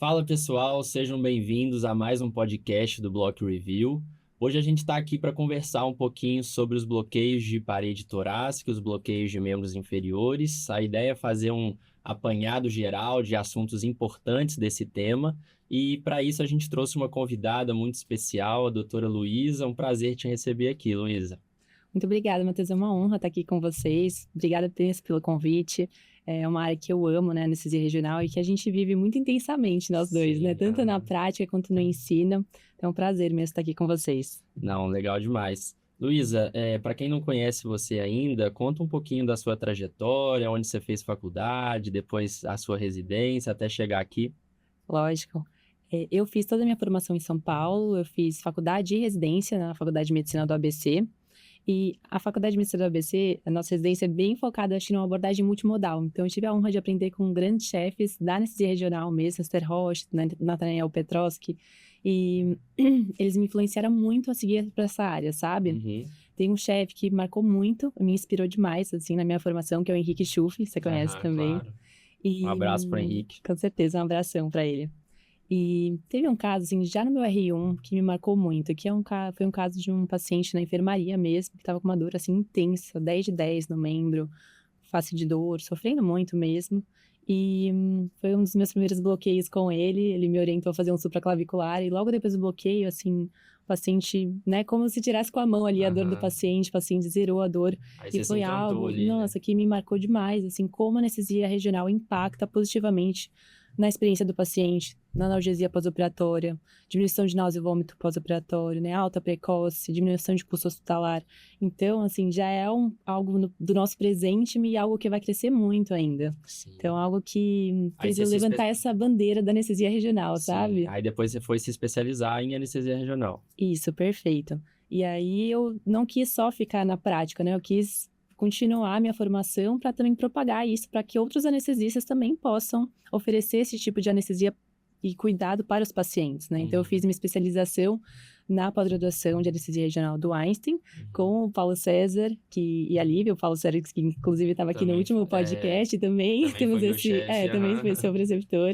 Fala pessoal, sejam bem-vindos a mais um podcast do Block Review. Hoje a gente está aqui para conversar um pouquinho sobre os bloqueios de parede torácica, os bloqueios de membros inferiores. A ideia é fazer um apanhado geral de assuntos importantes desse tema e para isso a gente trouxe uma convidada muito especial, a doutora Luísa. Um prazer te receber aqui, Luísa. Muito obrigada, Matheus. É uma honra estar aqui com vocês. Obrigada pelo convite. É uma área que eu amo, né, anestesia regional, e que a gente vive muito intensamente, nós dois, né? Tanto na prática quanto no ensino. Então é um prazer mesmo estar aqui com vocês. Não, legal demais. Luísa, para quem não conhece você ainda, conta um pouquinho da sua trajetória, onde você fez faculdade, depois a sua residência, até chegar aqui. Lógico. Eu fiz toda a minha formação em São Paulo, eu fiz faculdade e residência na Faculdade de Medicina do ABC. E a Faculdade de Medicina do ABC, a nossa residência é bem focada, acho, numa abordagem multimodal. Então, eu tive a honra de aprender com grandes chefes da anestesia regional mesmo, Esther Rocha, Nathaniel Petrosky, e eles me influenciaram muito a seguir para essa área, sabe? Uhum. Tem um chefe que marcou muito, me inspirou demais, assim, na minha formação, que é o Henrique Schuff, você conhece também. Claro. E, Um abraço para o Henrique. Com certeza, um abração para ele. E teve um caso, assim, já no meu R1, que me marcou muito, que foi um caso de um paciente na enfermaria mesmo, que estava com uma dor, assim, intensa, 10 de 10 no membro, face de dor, sofrendo muito mesmo. E foi um dos meus primeiros bloqueios com ele me orientou a fazer um supraclavicular, e logo depois do bloqueio, assim, o paciente, né, como se tirasse com a mão ali a dor do paciente, o paciente zerou a dor. Aí E você foi se encantou algo, ali, nossa, que me marcou demais, assim, como a anestesia regional impacta positivamente na experiência do paciente, na analgesia pós-operatória, diminuição de náusea e vômito pós-operatório, né, alta precoce, diminuição de custo hospitalar. Então, assim, já é algo do nosso presente e algo que vai crescer muito ainda. Sim. Então, algo que Aí fez eu levantar essa bandeira da anestesia regional, Sim. sabe? Aí depois você foi se especializar em anestesia regional. Isso, perfeito. E aí eu não quis só ficar na prática, né? Eu quis continuar a minha formação para também propagar isso, para que outros anestesistas também possam oferecer esse tipo de anestesia e cuidado para os pacientes, né? Então, eu fiz minha especialização na pós-graduação de anestesia regional do Einstein, com o Paulo César e a Lívia, o Paulo César, que inclusive estava aqui no último podcast também. Temos foi esse, também foi seu preceptor.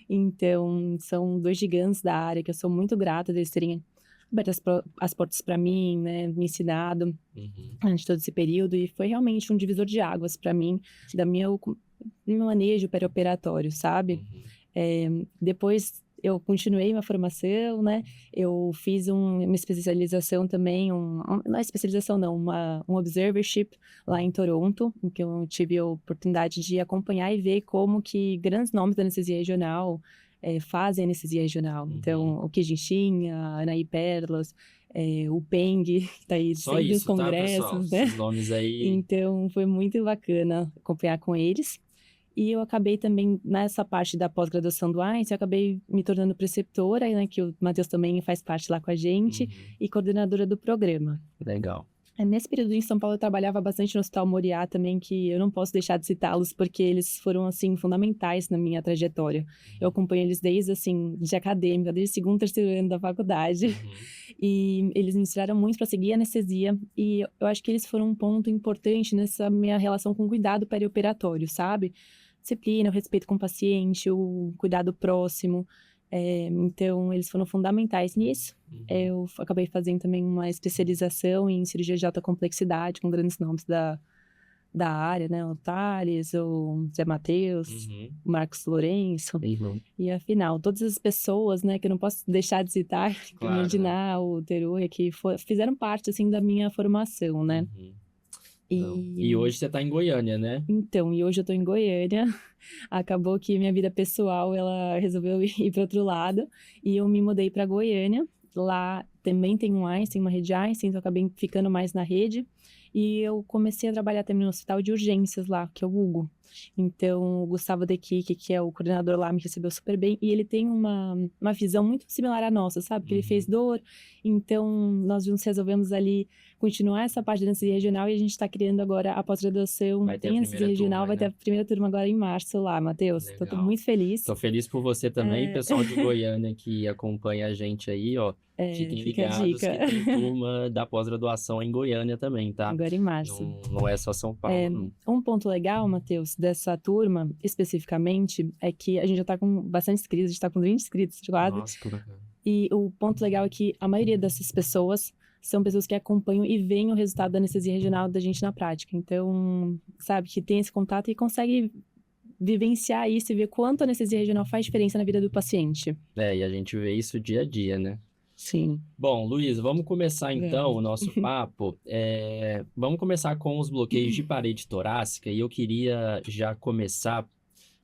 Então, são dois gigantes da área que eu sou muito grata deles terem aberto as portas para mim, né, me ensinado durante todo esse período, e foi realmente um divisor de águas para mim, do meu manejo perioperatório, sabe? Depois eu continuei minha formação, né, eu fiz uma especialização também, não é especialização não, um observership lá em Toronto, em que eu tive a oportunidade de acompanhar e ver como que grandes nomes da anestesia regional fazem anestesia regional. Então, o Kijinxin, a Anaí Perlas, o Peng, que está aí sempre nos congressos, tá, né? Esses nomes aí. Então, foi muito bacana acompanhar com eles. E eu acabei também, nessa parte da pós-graduação do Einstein, eu acabei me tornando preceptora, né, que o Matheus também faz parte lá com a gente, e coordenadora do programa. Legal. Nesse período em São Paulo eu trabalhava bastante no Hospital Moriá também, que eu não posso deixar de citá-los, porque eles foram, assim, fundamentais na minha trajetória. Eu acompanho eles desde, assim, de acadêmica, desde o segundo, terceiro ano da faculdade. E eles me inspiraram muito para seguir a anestesia, e eu acho que eles foram um ponto importante nessa minha relação com o cuidado perioperatório, sabe? Disciplina, o respeito com o paciente, o cuidado próximo. Então, eles foram fundamentais nisso. Eu acabei fazendo também uma especialização em cirurgia de alta complexidade, com grandes nomes da área, né? O Thales, o Zé Matheus, o Marcos Lourenço. E, afinal, todas as pessoas, né, que eu não posso deixar de citar, Claro, imaginar, o Teruya, que fizeram parte, assim, da minha formação, né? E hoje você está em Goiânia, né? Então, e hoje eu tô em Goiânia. Acabou que minha vida pessoal, ela resolveu ir para outro lado, e eu me mudei para Goiânia. Lá também tem um Einstein, uma rede Einstein, então eu acabei ficando mais na rede. E eu comecei a trabalhar também no hospital de urgências lá, que é o Hugo. Então, o Gustavo Dequique, que é o coordenador lá, me recebeu super bem. E ele tem uma visão muito similar à nossa, sabe? Que ele fez dor. Então, nós juntos resolvemos ali continuar essa parte da anestesia regional, e a gente está criando agora a pós-graduação. Tem anestesia regional, vai ter a primeira turma agora em março lá, Matheus. Estou muito feliz. Estou feliz por você também, pessoal de Goiânia que acompanha a gente aí, ó. Fiquem Fica a ligados dica. que tem turma da pós-graduação em Goiânia também, tá? Agora em março. Não é só São Paulo, não. Um ponto legal, Matheus, dessa turma, especificamente, é que a gente já tá com bastante inscritos, a gente tá com 20 inscritos quase. Nossa, que bacana. E o ponto legal é que a maioria dessas pessoas são pessoas que acompanham e veem o resultado da anestesia regional da gente na prática. Então, sabe, que tem esse contato e consegue vivenciar isso e ver quanto a anestesia regional faz diferença na vida do paciente. E a gente vê isso dia a dia, né? Sim. Bom, Luiz, vamos começar então o nosso papo. Vamos começar com os bloqueios de parede torácica e eu queria já começar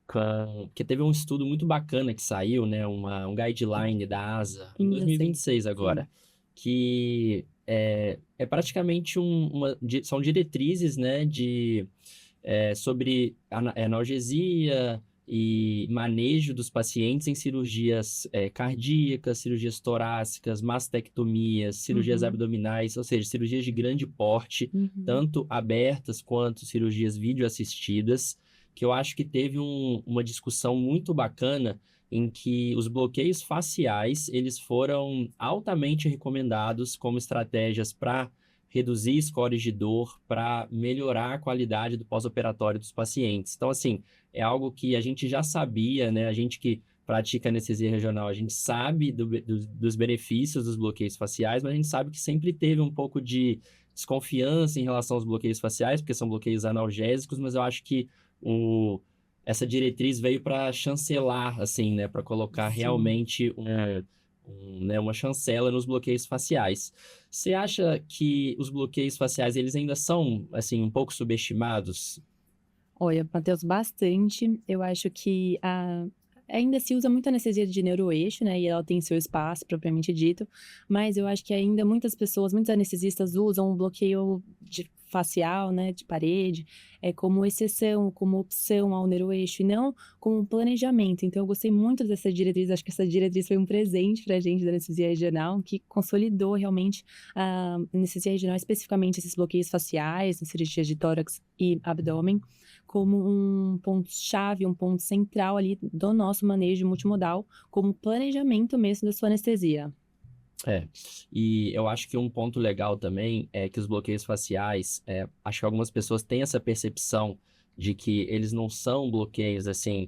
porque teve um estudo muito bacana que saiu, né? Um guideline da ASA em 2026 agora, que é praticamente são diretrizes, né, sobre analgesia e manejo dos pacientes em cirurgias cardíacas, cirurgias torácicas, mastectomias, cirurgias abdominais, ou seja, cirurgias de grande porte, tanto abertas quanto cirurgias videoassistidas, que eu acho que teve uma discussão muito bacana em que os bloqueios faciais, eles foram altamente recomendados como estratégias para reduzir scores de dor, para melhorar a qualidade do pós-operatório dos pacientes. Então, assim, é algo que a gente já sabia, né? A gente que pratica anestesia regional, a gente sabe dos benefícios dos bloqueios faciais, mas a gente sabe que sempre teve um pouco de desconfiança em relação aos bloqueios faciais, porque são bloqueios analgésicos, mas eu acho que essa diretriz veio para chancelar, assim, né? Para colocar realmente uma chancela nos bloqueios faciais. Você acha que os bloqueios faciais, eles ainda são, assim, um pouco subestimados? Olha, Matheus, bastante. Eu acho que ainda se usa muito anestesia de neuroeixo, né? E ela tem seu espaço, propriamente dito. Mas eu acho que ainda muitos anestesistas usam o bloqueio facial, né? De parede, como exceção, como opção ao neuroeixo, e não como planejamento. Então, eu gostei muito dessa diretriz. Acho que essa diretriz foi um presente pra gente da anestesia regional, que consolidou realmente a anestesia regional, especificamente esses bloqueios faciais, em cirurgias de tórax e abdômen, como um ponto-chave, um ponto central ali do nosso manejo multimodal, como planejamento mesmo da sua anestesia. E eu acho que um ponto legal também é que os bloqueios faciais, acho que algumas pessoas têm essa percepção de que eles não são bloqueios, assim,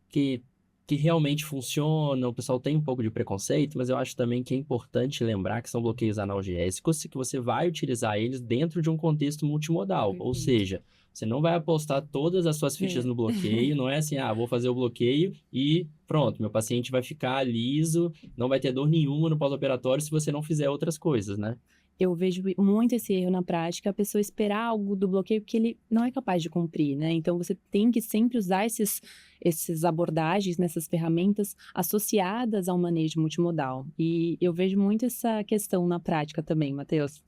que realmente funcionam, o pessoal tem um pouco de preconceito, mas eu acho também que é importante lembrar que são bloqueios analgésicos e que você vai utilizar eles dentro de um contexto multimodal, ou seja, você não vai apostar todas as suas fichas no bloqueio, não é assim, vou fazer o bloqueio e pronto, meu paciente vai ficar liso, não vai ter dor nenhuma no pós-operatório se você não fizer outras coisas, né? Eu vejo muito esse erro na prática, a pessoa esperar algo do bloqueio que ele não é capaz de cumprir, né? Então, você tem que sempre usar esses abordagens, nessas ferramentas associadas ao manejo multimodal. E eu vejo muito essa questão na prática também, Matheus.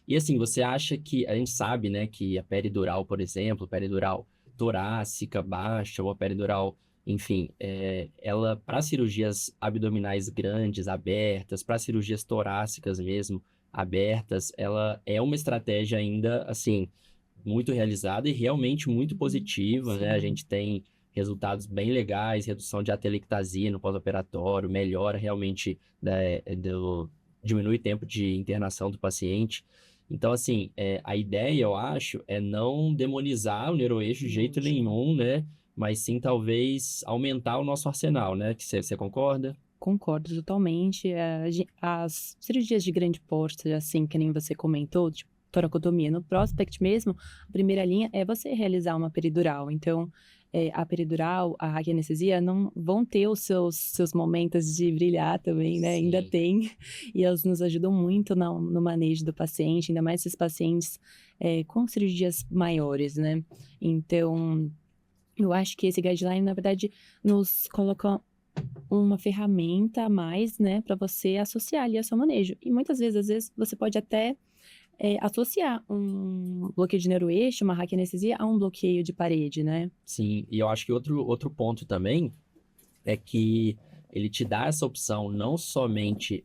E assim, você acha que, a gente sabe, né, que a peridural, por exemplo, peridural torácica baixa ou a peridural, enfim, ela, para cirurgias abdominais grandes, abertas, para cirurgias torácicas mesmo, abertas, ela é uma estratégia ainda, assim, muito realizada e realmente muito positiva, né? A gente tem resultados bem legais, redução de atelectasia no pós-operatório, melhora realmente, diminui o tempo de internação do paciente. Então, assim, a ideia, eu acho, é não demonizar o neuroeixo de jeito nenhum, né? Mas sim, talvez, aumentar o nosso arsenal, né? Que você concorda? Concordo totalmente. As cirurgias de grande porte, assim, que nem você comentou, tipo toracotomia, no Prospect mesmo, a primeira linha é você realizar uma peridural. Então, a peridural, a raquianestesia não vão ter os seus momentos de brilhar também, né? Sim. Ainda tem. E elas nos ajudam muito no manejo do paciente, ainda mais esses pacientes com cirurgias maiores, né? Então, eu acho que esse guideline, na verdade, nos coloca uma ferramenta a mais, né, para você associar ali ao seu manejo. E muitas vezes, às vezes, você pode até associar um bloqueio de neuroeixo, uma raquianestesia, a um bloqueio de parede, né? Sim, e eu acho que outro ponto também é que ele te dá essa opção não somente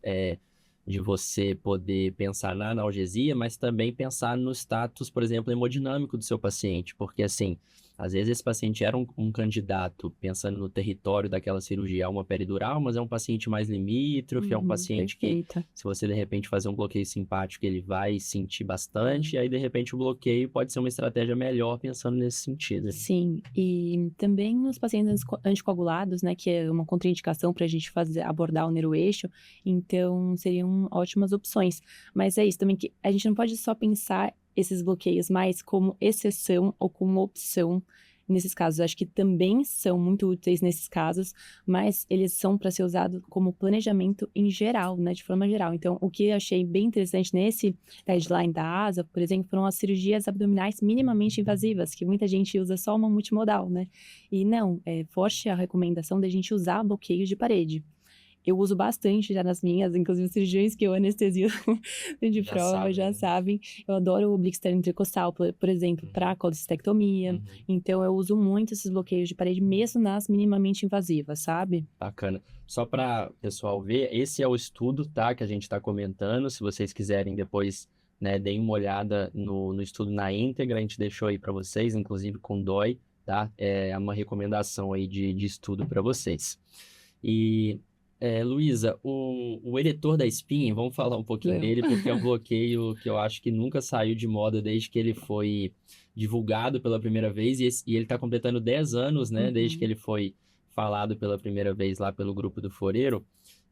de você poder pensar na analgesia, mas também pensar no status, por exemplo, hemodinâmico do seu paciente, porque assim, Às vezes esse paciente era um candidato, pensando no território daquela cirurgia, a uma peridural, mas é um paciente mais limítrofe, é um paciente que, Perfeito. se você de repente fazer um bloqueio simpático, ele vai sentir bastante, e aí de repente o bloqueio pode ser uma estratégia melhor pensando nesse sentido. Sim, e também nos pacientes anticoagulados, né, que é uma contraindicação para a gente abordar o neuroeixo, então seriam ótimas opções. Mas é isso também, que a gente não pode só pensar esses bloqueios mais como exceção ou como opção nesses casos. Acho que também são muito úteis nesses casos, mas eles são para ser usados como planejamento em geral, né, de forma geral. Então, o que eu achei bem interessante nesse guideline da ASA, por exemplo, foram as cirurgias abdominais minimamente invasivas, que muita gente usa só uma multimodal, né? E não, é forte a recomendação da gente usar bloqueios de parede. Eu uso bastante já nas minhas, inclusive cirurgiões que eu anestesio de Já prova, sabe, já né? sabem. Eu adoro o oblíquo externo intercostal, por exemplo, para colecistectomia. Então, eu uso muito esses bloqueios de parede, mesmo nas minimamente invasivas, sabe? Bacana. Só para o pessoal ver, esse é o estudo, tá, que a gente está comentando. Se vocês quiserem depois, né, deem uma olhada no estudo na íntegra, a gente deixou aí para vocês, inclusive com DOI, tá? É uma recomendação aí de estudo para vocês. E, Luísa, o eretor da espinha, vamos falar um pouquinho Vamos. dele, porque é um bloqueio que eu acho que nunca saiu de moda desde que ele foi divulgado pela primeira vez, e ele está completando 10 anos, né, desde que Uhum. ele foi falado pela primeira vez lá pelo grupo do Foreiro.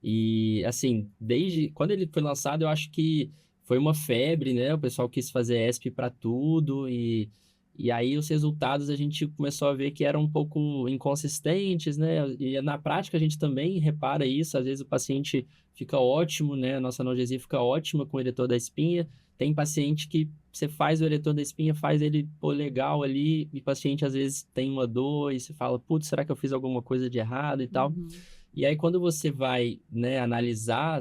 E, assim, desde quando ele foi lançado, eu acho que foi uma febre, né? O pessoal quis fazer ESP para tudo e aí os resultados a gente começou a ver que eram um pouco inconsistentes, né? E na prática a gente também repara isso, às vezes o paciente fica ótimo, né? A nossa analgesia fica ótima com o eretor da espinha. Tem paciente que você faz o eretor da espinha, faz ele, pô, legal ali, e o paciente às vezes tem uma dor e você fala, putz, será que eu fiz alguma coisa de errado e tal? Uhum. E aí, quando você vai, né, analisar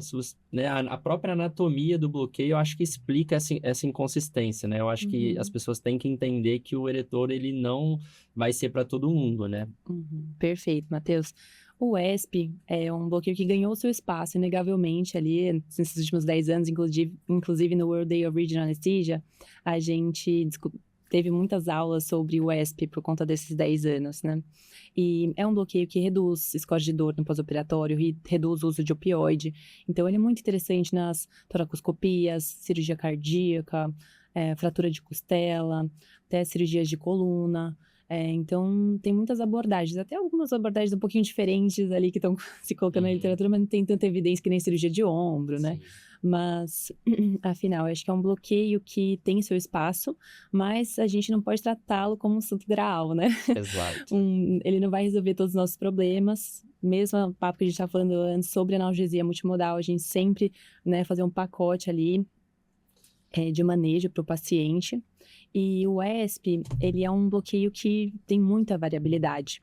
né, a própria anatomia do bloqueio, eu acho que explica essa inconsistência, né? Eu acho que as Uhum. pessoas têm que entender que o eretor, ele não vai ser para todo mundo, né? Uhum. Perfeito, Matheus. O ESP é um bloqueio que ganhou seu espaço, inegavelmente, ali nesses últimos 10 anos, inclusive no World Day of Regional Anesthesia, a gente teve muitas aulas sobre o ESP por conta desses 10 anos, né? E é um bloqueio que reduz score de dor no pós-operatório e reduz o uso de opioide. Então, ele é muito interessante nas toracoscopias, cirurgia cardíaca, fratura de costela, até cirurgias de coluna. Então, tem muitas abordagens, até algumas abordagens um pouquinho diferentes ali que estão se colocando na Uhum. literatura, mas não tem tanta evidência que nem cirurgia de ombro, né? Sim. Mas, afinal, eu acho que é um bloqueio que tem seu espaço, mas a gente não pode tratá-lo como um santo graal, né? Exato. Ele não vai resolver todos os nossos problemas. Mesmo o papo que a gente estava falando antes sobre analgesia multimodal, a gente sempre, né, fazer um pacote ali de manejo para o paciente. E o ESP, ele é um bloqueio que tem muita variabilidade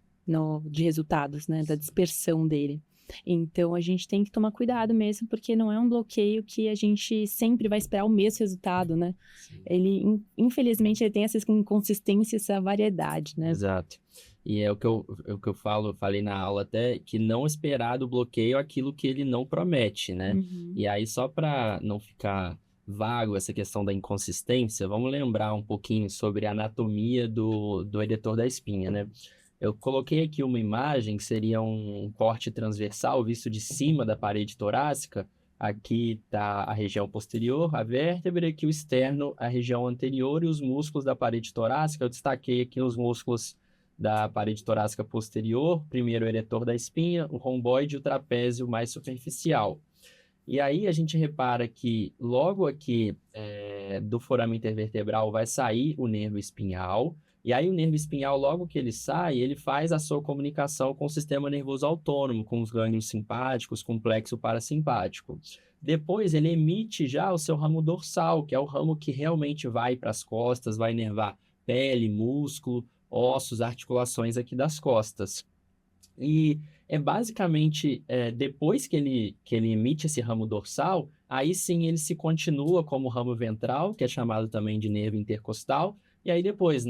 de resultados, né, da dispersão dele. Então, a gente tem que tomar cuidado mesmo, porque não é um bloqueio que a gente sempre vai esperar o mesmo resultado, né? Sim. Ele, infelizmente, ele tem essa inconsistência, essa variedade, né? Exato. E é o que eu falei na aula até, que não esperar do bloqueio aquilo que ele não promete, né? Uhum. E aí, só para não ficar vago essa questão da inconsistência, vamos lembrar um pouquinho sobre a anatomia do eretor da espinha, né? Eu coloquei aqui uma imagem que seria um corte transversal visto de cima da parede torácica. Aqui está a região posterior, a vértebra, e aqui o externo, a região anterior e os músculos da parede torácica. Eu destaquei aqui os músculos da parede torácica posterior, primeiro o eretor da espinha, o romboide e o trapézio mais superficial. E aí a gente repara que logo aqui do foramen intervertebral vai sair o nervo espinhal, e aí o nervo espinhal, logo que ele sai, ele faz a sua comunicação com o sistema nervoso autônomo, com os gânglios simpáticos, com o plexo parasimpático. Depois ele emite já o seu ramo dorsal, que é o ramo que realmente vai para as costas, vai inervar pele, músculo, ossos, articulações aqui das costas. E é basicamente depois que ele emite esse ramo dorsal, aí sim ele se continua como ramo ventral, que é chamado também de nervo intercostal, e aí depois,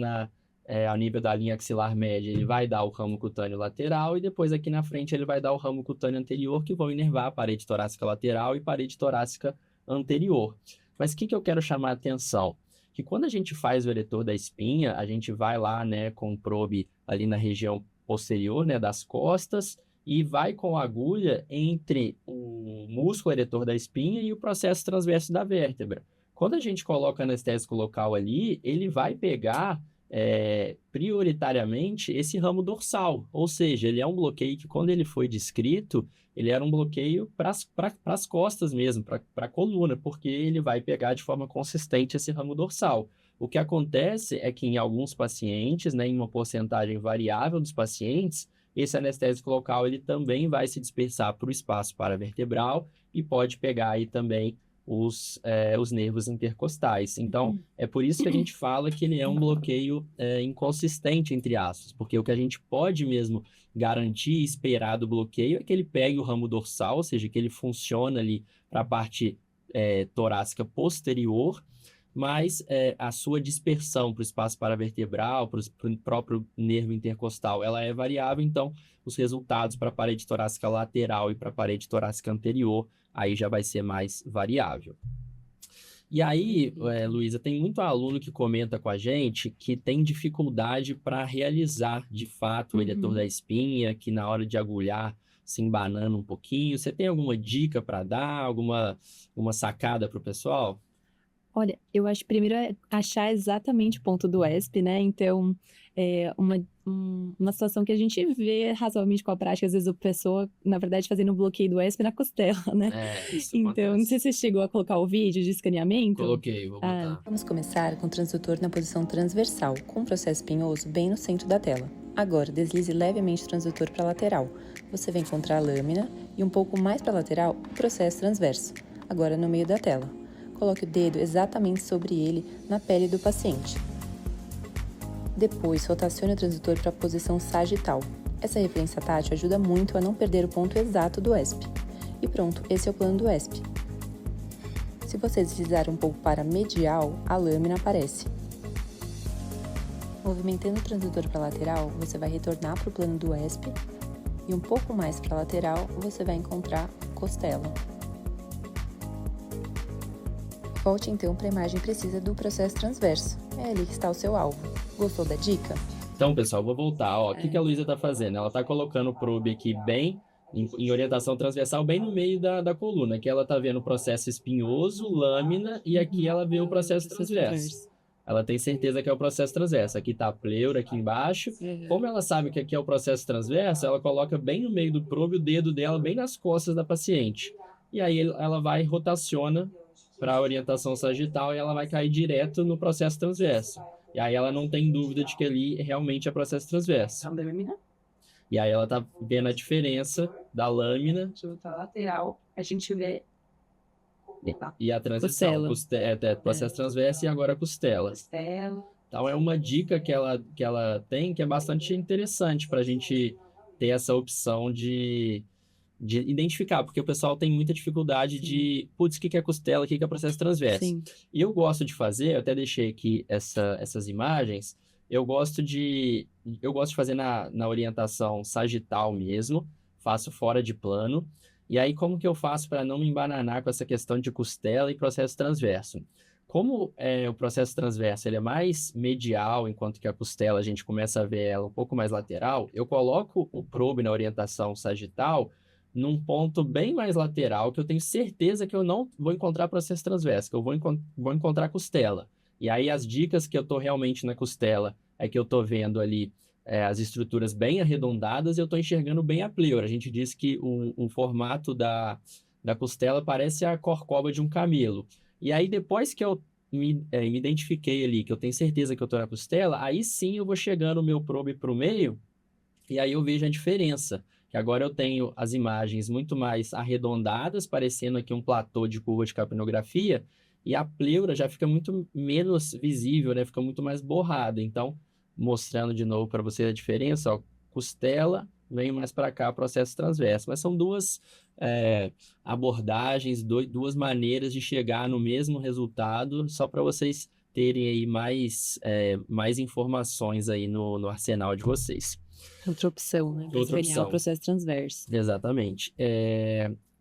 ao nível da linha axilar média, ele vai dar o ramo cutâneo lateral, e depois aqui na frente ele vai dar o ramo cutâneo anterior, que vão inervar a parede torácica lateral e parede torácica anterior. Mas o que eu quero chamar a atenção? que quando a gente faz o eretor da espinha, a gente vai lá, né, com o probe ali na região posterior, né, das costas, e vai com a agulha entre o músculo eretor da espinha e o processo transverso da vértebra. Quando a gente coloca anestésico local ali, ele vai pegar prioritariamente esse ramo dorsal, ou seja, ele é um bloqueio que quando ele foi descrito, ele era um bloqueio para as costas mesmo, para a coluna, porque ele vai pegar de forma consistente esse ramo dorsal. O que acontece é que em alguns pacientes, né, em uma porcentagem variável dos pacientes, esse anestésico local ele também vai se dispersar para o espaço paravertebral e pode pegar aí também os nervos intercostais. Então, é por isso que a gente fala que ele é um bloqueio inconsistente, entre aspas, porque o que a gente pode mesmo garantir e esperar do bloqueio é que ele pegue o ramo dorsal, ou seja, que ele funcione ali para a parte torácica posterior, mas a sua dispersão para o espaço paravertebral, para o próprio nervo intercostal, ela é variável, então os resultados para a parede torácica lateral e para a parede torácica anterior, aí já vai ser mais variável. E aí, Luísa, tem muito aluno que comenta com a gente que tem dificuldade para realizar, de fato, o eretor da espinha, que na hora de agulhar se embanana um pouquinho. Você tem alguma dica para dar, alguma sacada para o pessoal? Olha, eu acho que primeiro é achar exatamente o ponto do ESP, né? Então, uma situação que a gente vê razoavelmente com a prática, às vezes a pessoa, na verdade, fazendo um bloqueio do ESP na costela, né? Isso Então, não sei se você chegou a colocar o vídeo de escaneamento. Coloquei, vou botar. Vamos começar com o transdutor na posição transversal, com o processo espinhoso bem no centro da tela. Agora, deslize levemente o transdutor para a lateral. Você vai encontrar a lâmina e um pouco mais para a lateral, o processo transverso. Agora no meio da tela. Coloque o dedo exatamente sobre ele, na pele do paciente. Depois, rotacione o transdutor para a posição sagital. Essa referência tátil ajuda muito a não perder o ponto exato do ESP. E pronto, esse é o plano do ESP. Se você deslizar um pouco para medial, a lâmina aparece. Movimentando o transdutor para a lateral, você vai retornar para o plano do ESP. E um pouco mais para a lateral, você vai encontrar costela. Volte então para a imagem precisa do processo transverso. É ali que está o seu alvo. Gostou da dica? Então, pessoal, vou voltar. O que a Luísa está fazendo? Ela está colocando o probe aqui bem em orientação transversal, bem no meio da coluna. Aqui ela está vendo o processo espinhoso, lâmina, e aqui ela vê o processo transverso. Ela tem certeza que é o processo transverso. Aqui está a pleura, aqui embaixo. Como ela sabe que aqui é o processo transverso, ela coloca bem no meio do probe o dedo dela, bem nas costas da paciente. E aí ela vai rotaciona para a orientação sagital e ela vai cair direto no processo transverso. E aí ela não tem dúvida de que ali realmente é processo transverso. A lâmina. E aí ela tá vendo a diferença da lâmina. Deixa eu botar lateral. A gente vê. E a transição. Processo transverso e agora a costela. Então é uma dica que ela tem que é bastante interessante para a gente ter essa opção de identificar, porque o pessoal tem muita dificuldade de, putz, o que é costela, o que é processo transverso. Sim. E eu gosto de fazer, eu até deixei aqui essas imagens, eu gosto de fazer na orientação sagital mesmo, faço fora de plano, e aí como que eu faço para não me embananar com essa questão de costela e processo transverso? Como o processo transverso ele é mais medial, enquanto que a costela a gente começa a ver ela um pouco mais lateral, eu coloco o probe na orientação sagital num ponto bem mais lateral, que eu tenho certeza que eu não vou encontrar processo transverso, que eu vou encontrar costela. E aí as dicas que eu estou realmente na costela é que eu estou vendo ali as estruturas bem arredondadas e eu estou enxergando bem a pleura. A gente diz que um formato da costela parece a corcova de um camelo. E aí depois que eu me identifiquei ali, que eu tenho certeza que eu estou na costela, aí sim eu vou chegando o meu probe para o meio e aí eu vejo a diferença. Que agora eu tenho as imagens muito mais arredondadas, parecendo aqui um platô de curva de capnografia, e a pleura já fica muito menos visível, né? Fica muito mais borrada. Então, mostrando de novo para você a diferença, ó, costela, vem mais para cá, processo transverso. Mas são duas abordagens, duas maneiras de chegar no mesmo resultado, só para vocês terem aí mais informações aí no arsenal de vocês. Outra opção, né? Para escanear o processo transverso. Exatamente.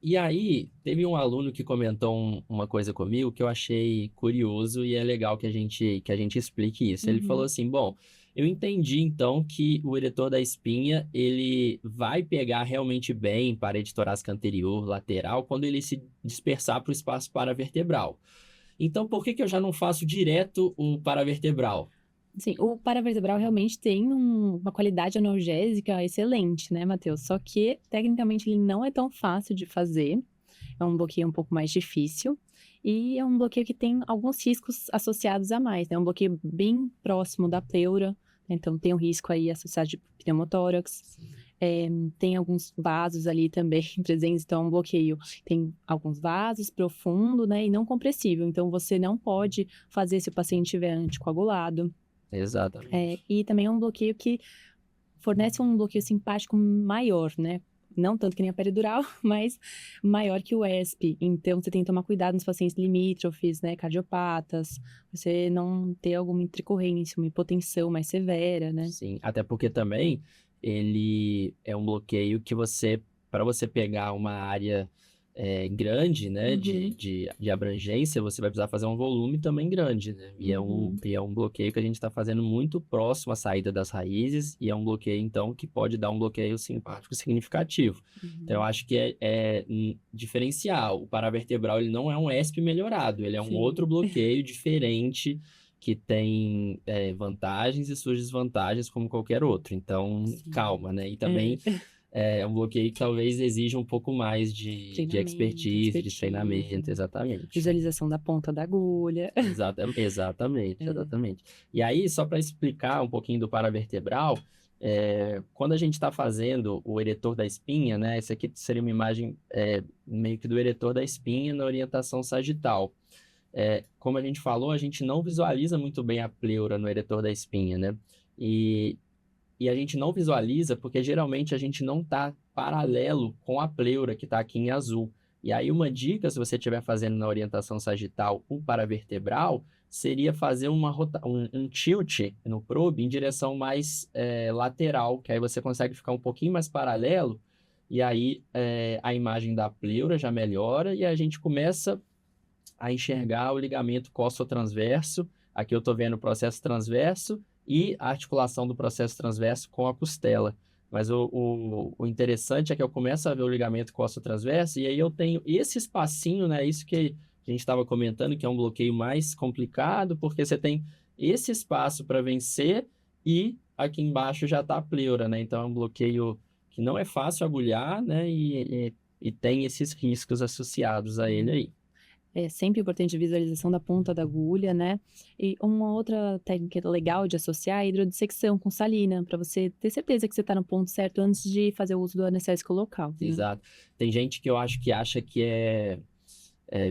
E aí, teve um aluno que comentou uma coisa comigo que eu achei curioso e é legal que a gente explique isso. Ele falou Uhum. assim, bom, eu entendi então que o eretor da espinha, ele vai pegar realmente bem parede torácica anterior, lateral, quando ele se dispersar para o espaço paravertebral. Então, por que que eu já não faço direto o paravertebral? Sim, o paravertebral realmente tem uma qualidade analgésica excelente, né, Matheus? Só que, tecnicamente, ele não é tão fácil de fazer. É um bloqueio um pouco mais difícil. E é um bloqueio que tem alguns riscos associados a mais, né? É um bloqueio bem próximo da pleura, né? Então tem um risco aí associado de pneumotórax. Tem alguns vasos ali também presentes, então é um bloqueio tem alguns vasos profundo, né? E não compressível. Então você não pode fazer se o paciente estiver anticoagulado. Exatamente. E também é um bloqueio que fornece um bloqueio simpático maior, né? Não tanto que nem a peridural, mas maior que o ESP. Então, você tem que tomar cuidado nos pacientes limítrofes, né? Cardiopatas, você não ter alguma intercorrência, uma hipotensão mais severa, né? Sim, até porque também ele é um bloqueio que para você pegar uma área grande, né, de, Uhum, de, de abrangência, você vai precisar fazer um volume também grande, né? uhum, E é um bloqueio que a gente está fazendo muito próximo à saída das raízes, e é um bloqueio, então, que pode dar um bloqueio simpático significativo. Então, eu uhum. acho que é diferencial. O paravertebral, ele não é um ESP melhorado, ele é um Sim, outro bloqueio diferente que tem vantagens e suas desvantagens como qualquer outro. Então, sim. calma, né? E É, também é um bloqueio que talvez exija um pouco mais de treinamento, expertise, de expertise, treinamento, exatamente. visualização da ponta da agulha. Exatamente, É. exatamente. E aí, só para explicar um pouquinho do paravertebral, quando a gente está fazendo o eretor da espinha, né? Essa aqui seria uma imagem meio que do eretor da espinha na orientação sagital. Como a gente falou, a gente não visualiza muito bem a pleura no eretor da espinha, né? E, e a gente não visualiza porque geralmente a gente não está paralelo com a pleura que está aqui em azul. E aí uma dica, se você estiver fazendo na orientação sagital o paravertebral, seria fazer um tilt no probe em direção mais lateral, que aí você consegue ficar um pouquinho mais paralelo, e aí a imagem da pleura já melhora e a gente começa a enxergar o ligamento costotransverso. Aqui eu estou vendo o processo transverso e a articulação do processo transverso com a costela. Mas o interessante é que eu começo a ver o ligamento costotransverso e aí eu tenho esse espacinho, né? Isso que a gente estava comentando, que é um bloqueio mais complicado, porque você tem esse espaço para vencer e aqui embaixo já está a pleura, né? Então é um bloqueio que não é fácil agulhar, né? E tem esses riscos associados a ele aí. É sempre importante a visualização da ponta da agulha, né? E uma outra técnica legal de associar é a hidrodissecção com salina, para você ter certeza que você está no ponto certo antes de fazer o uso do anestésico local, né? Exato. Tem gente que eu acho que acha que é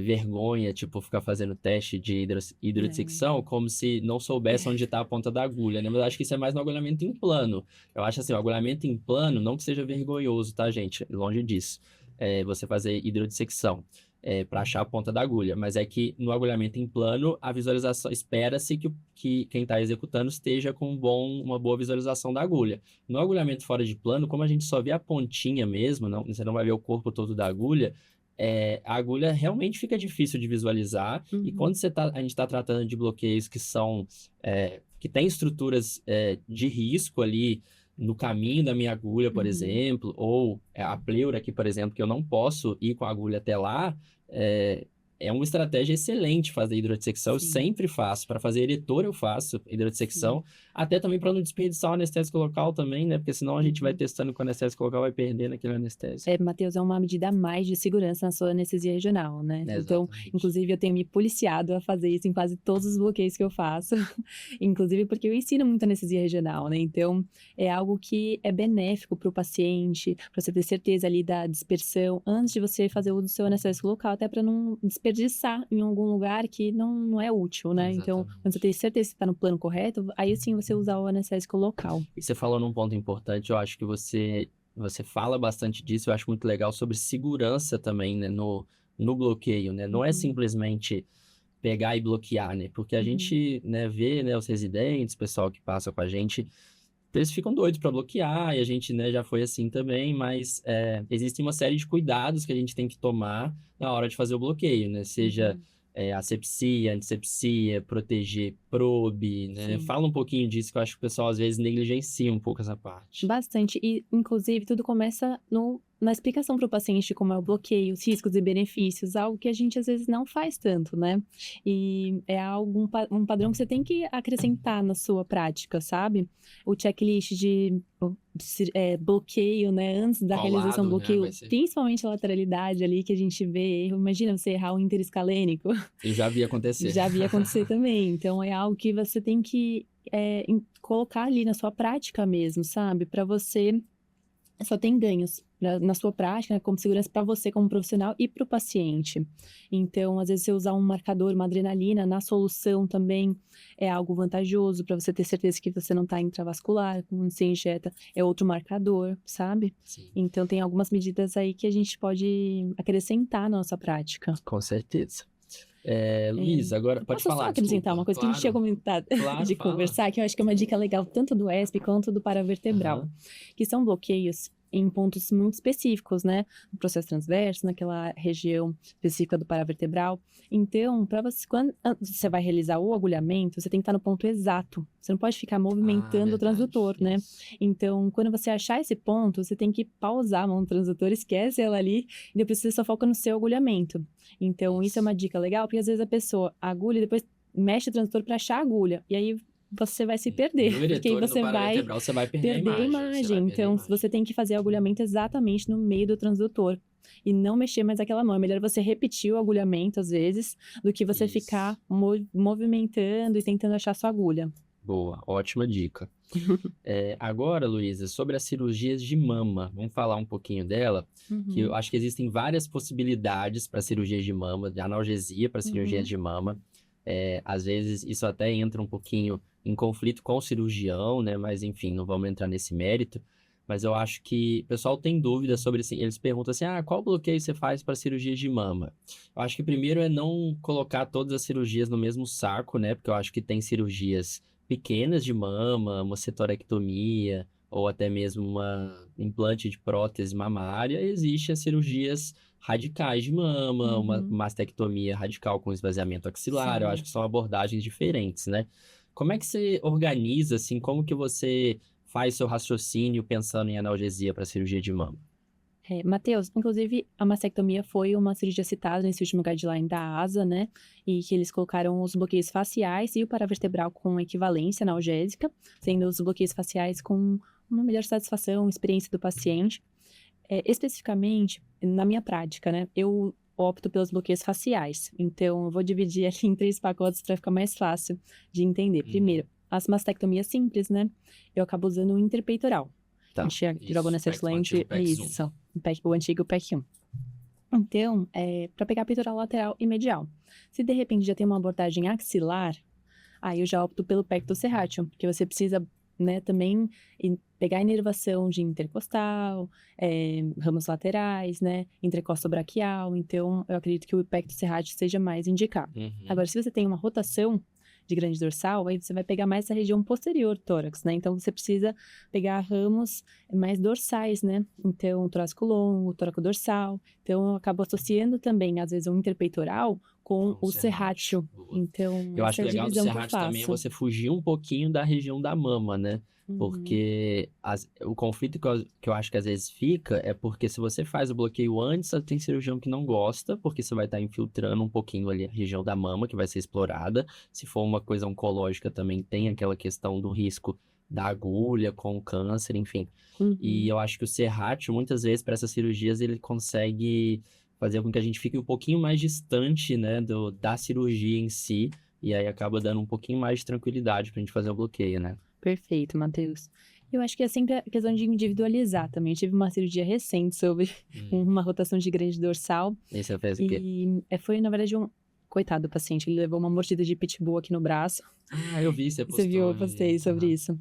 vergonha, tipo, ficar fazendo teste de hidrodissecção como se não soubesse onde está a ponta da agulha, né? Mas eu acho que isso é mais no agulhamento em plano. Eu acho assim, o agulhamento em plano não que seja vergonhoso, tá, gente? Longe disso. Você fazer hidrodissecção. Para achar a ponta da agulha, mas é que no agulhamento em plano, a visualização, espera-se que quem está executando esteja com uma boa visualização da agulha. No agulhamento fora de plano, como a gente só vê a pontinha mesmo, você não vai ver o corpo todo da agulha, a agulha realmente fica difícil de visualizar, e quando Uhum, a gente está tratando de bloqueios que têm estruturas de risco ali, no caminho da minha agulha, por uhum. exemplo, ou a pleura aqui, por exemplo, que eu não posso ir com a agulha até lá, é, é uma estratégia excelente fazer hidrodissecção. Eu Sim, sempre faço. Para fazer eretor, eu faço sim. hidrodissecção. Até também para não desperdiçar o anestésico local também, né? Porque senão a gente vai Uhum. testando com o anestésico local, vai perdendo aquele anestésico. Matheus, é uma medida a mais de segurança na sua anestesia regional, né? Então, Exatamente. inclusive, eu tenho me policiado a fazer isso em quase todos os bloqueios que eu faço, inclusive porque eu ensino muito anestesia regional, né? Então, é algo que é benéfico para o paciente, para você ter certeza ali da dispersão antes de você fazer o uso do seu anestésico local, até para não desperdiçar em algum lugar que não é útil, né? Então, quando você Exatamente. tem certeza que está no plano correto, aí sim você usar o anestésico local. E você falou num ponto importante, eu acho que você fala bastante disso, eu acho muito legal sobre segurança também, né, no bloqueio, né? Não é Uhum, simplesmente pegar e bloquear, né? Porque a uhum, gente, né, vê, né, os residentes, o pessoal que passa com a gente, eles ficam doidos para bloquear, e a gente, né, já foi assim também, mas existe uma série de cuidados que a gente tem que tomar na hora de fazer o bloqueio, né? Seja asepsia, antisepsia, proteger probe, né? Sim. Fala um pouquinho disso, que eu acho que o pessoal às vezes negligencia um pouco essa parte. Bastante. E, inclusive, tudo começa na explicação para o paciente de como é o bloqueio, os riscos e benefícios, algo que a gente às vezes não faz tanto, né? E é um padrão que você tem que acrescentar na sua prática, sabe? O checklist de bloqueio, né? Antes da Qual realização do lado, né, bloqueio, vai ser? principalmente a lateralidade ali que a gente vê erro. Imagina você errar o interescalênico. Eu já vi acontecer. Já vi acontecer também. Então, é algo que você tem que colocar ali na sua prática mesmo, sabe? Para você só tem ganhos na sua prática, né, como segurança para você como profissional e para o paciente. Então, às vezes, você usar um marcador, uma adrenalina na solução também é algo vantajoso para você ter certeza que você não está intravascular, quando você injeta é outro marcador, sabe? Sim, Então, tem algumas medidas aí que a gente pode acrescentar na nossa prática. com certeza. Luiz, agora pode Posso só falar, acrescentar desculpa. uma coisa que a gente tinha Claro, comentado claro, de fala. conversar, que eu acho que é uma dica legal tanto do ESP quanto do paravertebral, Aham. que são bloqueios em pontos muito específicos, né? No processo transverso, naquela região específica do paravertebral. Então, para você, quando você vai realizar o agulhamento, você tem que estar no ponto exato. Você não pode ficar movimentando o transdutor, né? Isso. Então, quando você achar esse ponto, você tem que pausar a mão do transdutor, esquece ela ali, e depois você só foca no seu agulhamento. Então, isso é uma dica legal, porque às vezes a pessoa agulha e depois mexe o transdutor para achar a agulha. E aí você vai se perder, No porque aí eretor e no você vai paravertebral, você vai perder a perder a imagem. Você imagem. vai perder a Então, imagem. você tem que fazer o agulhamento exatamente no meio do transdutor. E não mexer mais aquela mão. É melhor você repetir o agulhamento, às vezes, do que você Isso. ficar movimentando e tentando achar sua agulha. Boa, ótima dica. Agora, Luísa, sobre as cirurgias de mama, vamos falar um pouquinho dela, que eu acho que existem várias possibilidades para cirurgias de mama, de analgesia para cirurgia de mama. Às vezes isso até entra um pouquinho em conflito com o cirurgião, né? Mas enfim, não vamos entrar nesse mérito. Mas eu acho que o pessoal tem dúvidas sobre assim, eles perguntam assim: qual bloqueio você faz para cirurgias de mama? Eu acho que primeiro é não colocar todas as cirurgias no mesmo saco, né? Porque eu acho que tem cirurgias pequenas de mama, uma setorectomia, ou até mesmo uma implante de prótese mamária. Existe as cirurgias radicais de mama, uma mastectomia radical com esvaziamento axilar. Eu acho que são abordagens diferentes, né? Como é que você organiza, assim, como que você faz seu raciocínio pensando em analgesia para cirurgia de mama? Matheus, inclusive a mastectomia foi uma cirurgia citada nesse último guideline da ASA, né? E que eles colocaram os bloqueios faciais e o paravertebral com equivalência analgésica, sendo os bloqueios faciais com uma melhor satisfação, experiência do paciente. Especificamente, na minha prática, né? Eu opto pelos bloqueios faciais. Então, eu vou dividir aqui em 3 pacotes para ficar mais fácil de entender. Primeiro, as mastectomias simples, né? Eu acabo usando o interpeitoral. Tá. A gente jogou nessa lente, PEC 1. isso, o antigo PEC 1. Então, para pegar peitoral lateral e medial. Se de repente já tem uma abordagem axilar, aí eu já opto pelo pecto serrátil, porque você precisa, né, também pegar a inervação de intercostal, ramos laterais, né, intercostobraquial. Então, eu acredito que o pecto serrátil seja mais indicado. Agora, se você tem uma rotação de grande dorsal, aí você vai pegar mais essa região posterior tórax, né? Então, você precisa pegar ramos mais dorsais, né? Então, o torácico longo, o tóraco dorsal. Então, eu acabo associando também, às vezes, o interpeitoral com o serrátil. Então, eu acho essa é a legal do divisão que eu serrátil também é faço. você fugir um pouquinho da região da mama, né? Porque o conflito que eu acho que às vezes fica é porque se você faz o bloqueio antes, tem cirurgião que não gosta, porque você vai estar infiltrando um pouquinho ali a região da mama, que vai ser explorada. Se for uma coisa oncológica, também tem aquela questão do risco da agulha com câncer, enfim. E eu acho que o serrátil, muitas vezes, para essas cirurgias, ele consegue fazer com que a gente fique um pouquinho mais distante, né, da cirurgia em si, e aí acaba dando um pouquinho mais de tranquilidade pra gente fazer o bloqueio, né? Perfeito, Matheus. Eu acho que é sempre a questão de individualizar também. Eu tive uma cirurgia recente sobre uma rotação de grande dorsal. E você fez o quê? E foi, na verdade, coitado do paciente. Ele levou uma mordida de pitbull aqui no braço. Eu vi, você postou. Você viu? Eu postei sobre isso.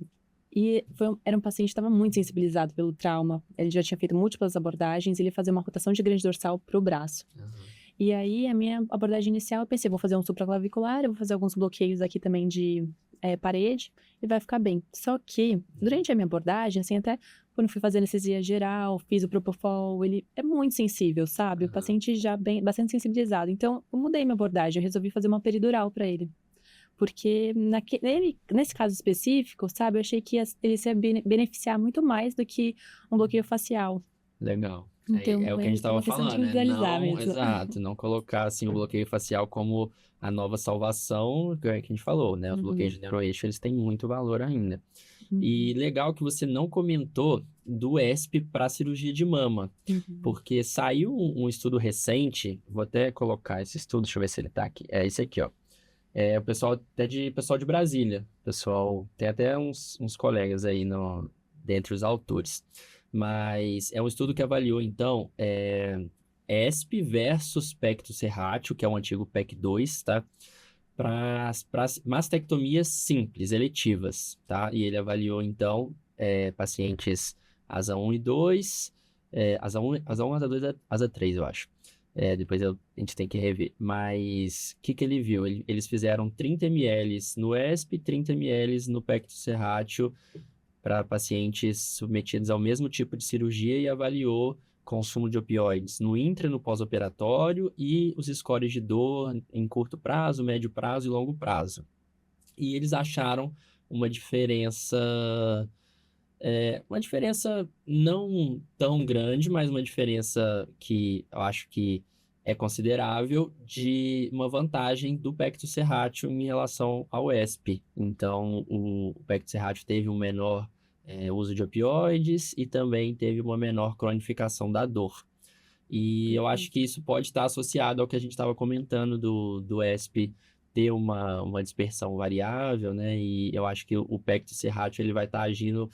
E era um paciente que estava muito sensibilizado pelo trauma. Ele já tinha feito múltiplas abordagens e ele fazia uma rotação de grande dorsal pro braço. E aí, a minha abordagem inicial, eu pensei, vou fazer um supraclavicular, eu vou fazer alguns bloqueios aqui também de parede e vai ficar bem. Só que, durante a minha abordagem, assim, até quando fui fazer anestesia geral, fiz o Propofol, ele é muito sensível, sabe? O paciente já bastante sensibilizado. Então, eu mudei minha abordagem, eu resolvi fazer uma peridural para ele. Porque nesse caso específico, sabe, eu achei que ele se ia beneficiar muito mais do que um bloqueio facial. Legal. Então, É o que a gente estava uma questão de falando, né? individualizar Não, mesmo. exato, não colocar assim o bloqueio facial como a nova salvação, que é o que a gente falou, né? Os bloqueios de neuroeixo, eles têm muito valor ainda. E legal que você não comentou do ESP para cirurgia de mama, porque saiu um estudo recente, vou até colocar esse estudo, deixa eu ver se ele tá aqui. É esse aqui, ó. É o pessoal pessoal de Brasília, pessoal, tem até uns colegas aí dentre os autores. Mas é um estudo que avaliou, então, ESP versus Pecto Serratio, que é o antigo PEC2, tá? Para mastectomias simples, eletivas, tá? E ele avaliou, então, pacientes ASA 1 e 2, ASA 1, ASA 2, ASA 3, eu acho. Depois a gente tem que rever. Mas o que ele viu? Eles fizeram 30 ml no ESP, 30 ml no Pecto Serratio, para pacientes submetidos ao mesmo tipo de cirurgia e avaliou consumo de opioides no intra e no pós-operatório e os scores de dor em curto prazo, médio prazo e longo prazo. E eles acharam uma diferença não tão grande, mas uma diferença que eu acho que é considerável de uma vantagem do Pecto Serratio em relação ao ESP. Então, o Pecto Serratio teve um menor uso de opioides e também teve uma menor cronificação da dor. E eu acho que isso pode estar associado ao que a gente estava comentando do ESP ter uma dispersão variável, né? E eu acho que o Pecto Serratio ele vai estar agindo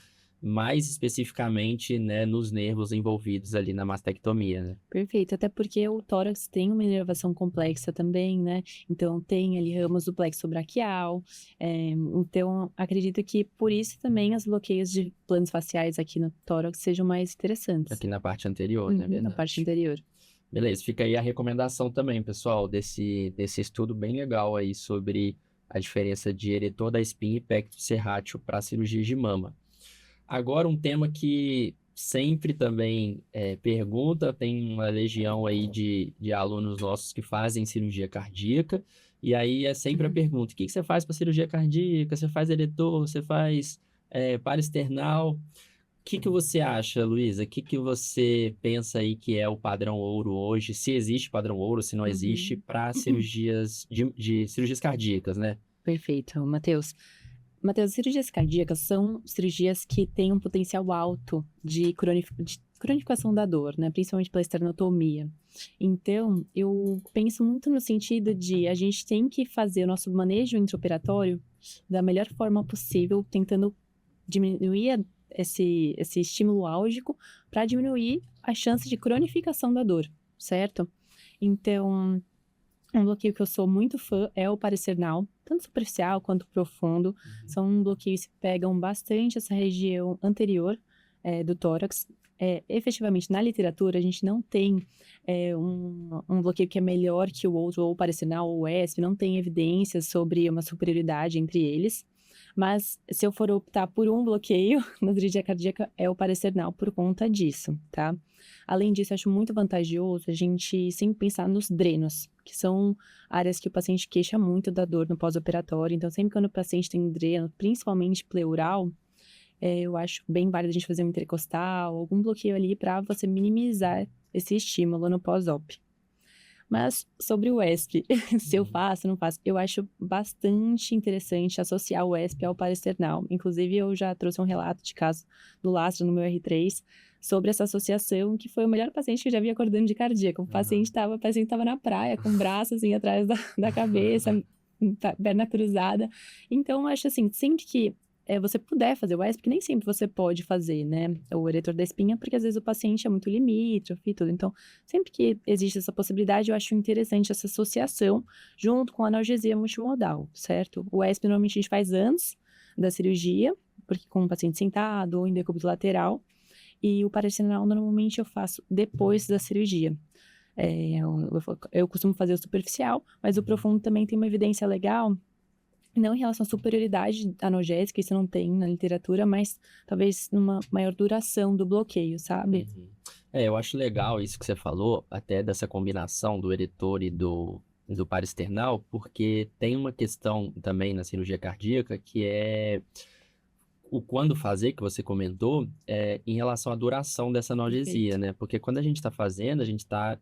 mais especificamente, né, nos nervos envolvidos ali na mastectomia, né? Perfeito, até porque o tórax tem uma inervação complexa também, né? Então, tem ali ramos do plexo braquial. Então, acredito que por isso também os bloqueios de planos faciais aqui no tórax sejam mais interessantes. Aqui na parte anterior, né? Na parte anterior. Beleza, fica aí a recomendação também, pessoal, desse estudo bem legal aí sobre a diferença de eretor da espinha e Pecto Serratio para cirurgias de mama. Agora, um tema que sempre também pergunta, tem uma legião aí de alunos nossos que fazem cirurgia cardíaca, e aí é sempre a pergunta, o que você faz para cirurgia cardíaca? Você faz eretor? Você faz paraesternal? O que você acha, Luísa? O que você pensa aí que é o padrão ouro hoje? Se existe padrão ouro, se não existe, para cirurgias de cirurgias cardíacas, né? Perfeito, Matheus. Matheus, cirurgias cardíacas são cirurgias que têm um potencial alto de cronificação da dor, né? Principalmente pela esternotomia. Então, eu penso muito no sentido de a gente tem que fazer o nosso manejo intraoperatório da melhor forma possível, tentando diminuir esse estímulo álgico para diminuir a chance de cronificação da dor, certo? Então, um bloqueio que eu sou muito fã é o paraesternal, tanto superficial quanto profundo. São bloqueios que pegam bastante essa região anterior do tórax. Efetivamente, na literatura, a gente não tem um bloqueio que é melhor que o outro, ou o paraesternal ou o ESP, não tem evidências sobre uma superioridade entre eles. Mas se eu for optar por um bloqueio na cirurgia cardíaca, é o paraesternal por conta disso, tá? Além disso, eu acho muito vantajoso a gente sempre pensar nos drenos, que são áreas que o paciente queixa muito da dor no pós-operatório. Então, sempre quando o paciente tem dreno, principalmente pleural, eu acho bem válido a gente fazer um intercostal, algum bloqueio ali para você minimizar esse estímulo no pós-op. Mas sobre o ESP, se eu faço, não faço, eu acho bastante interessante associar o ESP ao paraesternal. Inclusive, eu já trouxe um relato de caso do lastro no meu R3 sobre essa associação, que foi o melhor paciente que eu já vi acordando de cardíaco. O paciente estava na praia, com o braço assim atrás da cabeça, perna cruzada. Então, eu acho assim, sempre que você puder fazer o ESP, porque nem sempre você pode fazer, né, o eretor da espinha, porque às vezes o paciente é muito limítrofe e tudo. Então, sempre que existe essa possibilidade, eu acho interessante essa associação junto com a analgesia multimodal, certo? O ESP normalmente a gente faz antes da cirurgia, porque com o paciente sentado ou em decúbito lateral, e o paraesternal normalmente eu faço depois da cirurgia. Eu costumo fazer o superficial, mas o profundo também tem uma evidência legal Não em relação à superioridade analgésica, isso não tem na literatura, mas talvez numa maior duração do bloqueio, sabe? Uhum. Eu acho legal isso que você falou, até dessa combinação do eretor e do parasternal, porque tem uma questão também na cirurgia cardíaca que é o quando fazer, que você comentou, em relação à duração dessa analgesia, Perfeito. né? Porque quando a gente está fazendo, a gente está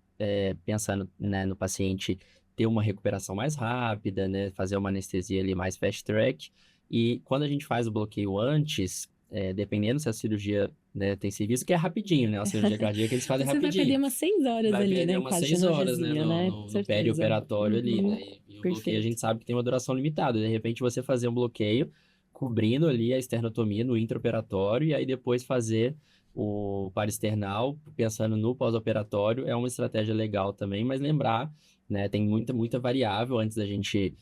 pensando, né, no paciente ter uma recuperação mais rápida, né? Fazer uma anestesia ali mais fast track. E quando a gente faz o bloqueio antes, dependendo se a cirurgia, né, tem serviço, que é rapidinho, né? A cirurgia cardíaca eles fazem Você vai perder rapidinho. umas 6 horas Vai ali, perder né, umas quase de 6 horas, né, analgesia, né? no Certeza. perioperatório ali, Uhum. né? E o bloqueio a Perfeito. gente sabe que tem uma duração limitada. De repente você fazer um bloqueio cobrindo ali a esternotomia no intraoperatório e aí depois fazer o parasternal, pensando no pós-operatório, é uma estratégia legal também, mas lembrar, né, tem muita variável antes da gente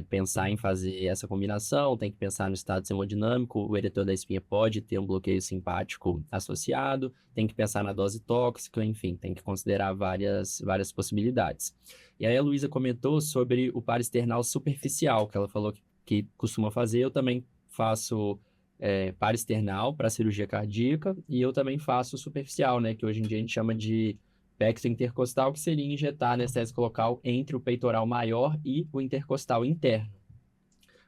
pensar em fazer essa combinação, tem que pensar no estado hemodinâmico, o eretor da espinha pode ter um bloqueio simpático associado, tem que pensar na dose tóxica, enfim, tem que considerar várias possibilidades. E aí a Luísa comentou sobre o parasternal superficial, que ela falou que costuma fazer, eu também faço parasternal para cirurgia cardíaca e eu também faço superficial, né, que hoje em dia a gente chama de pexo intercostal, que seria injetar anestésico local entre o peitoral maior e o intercostal interno.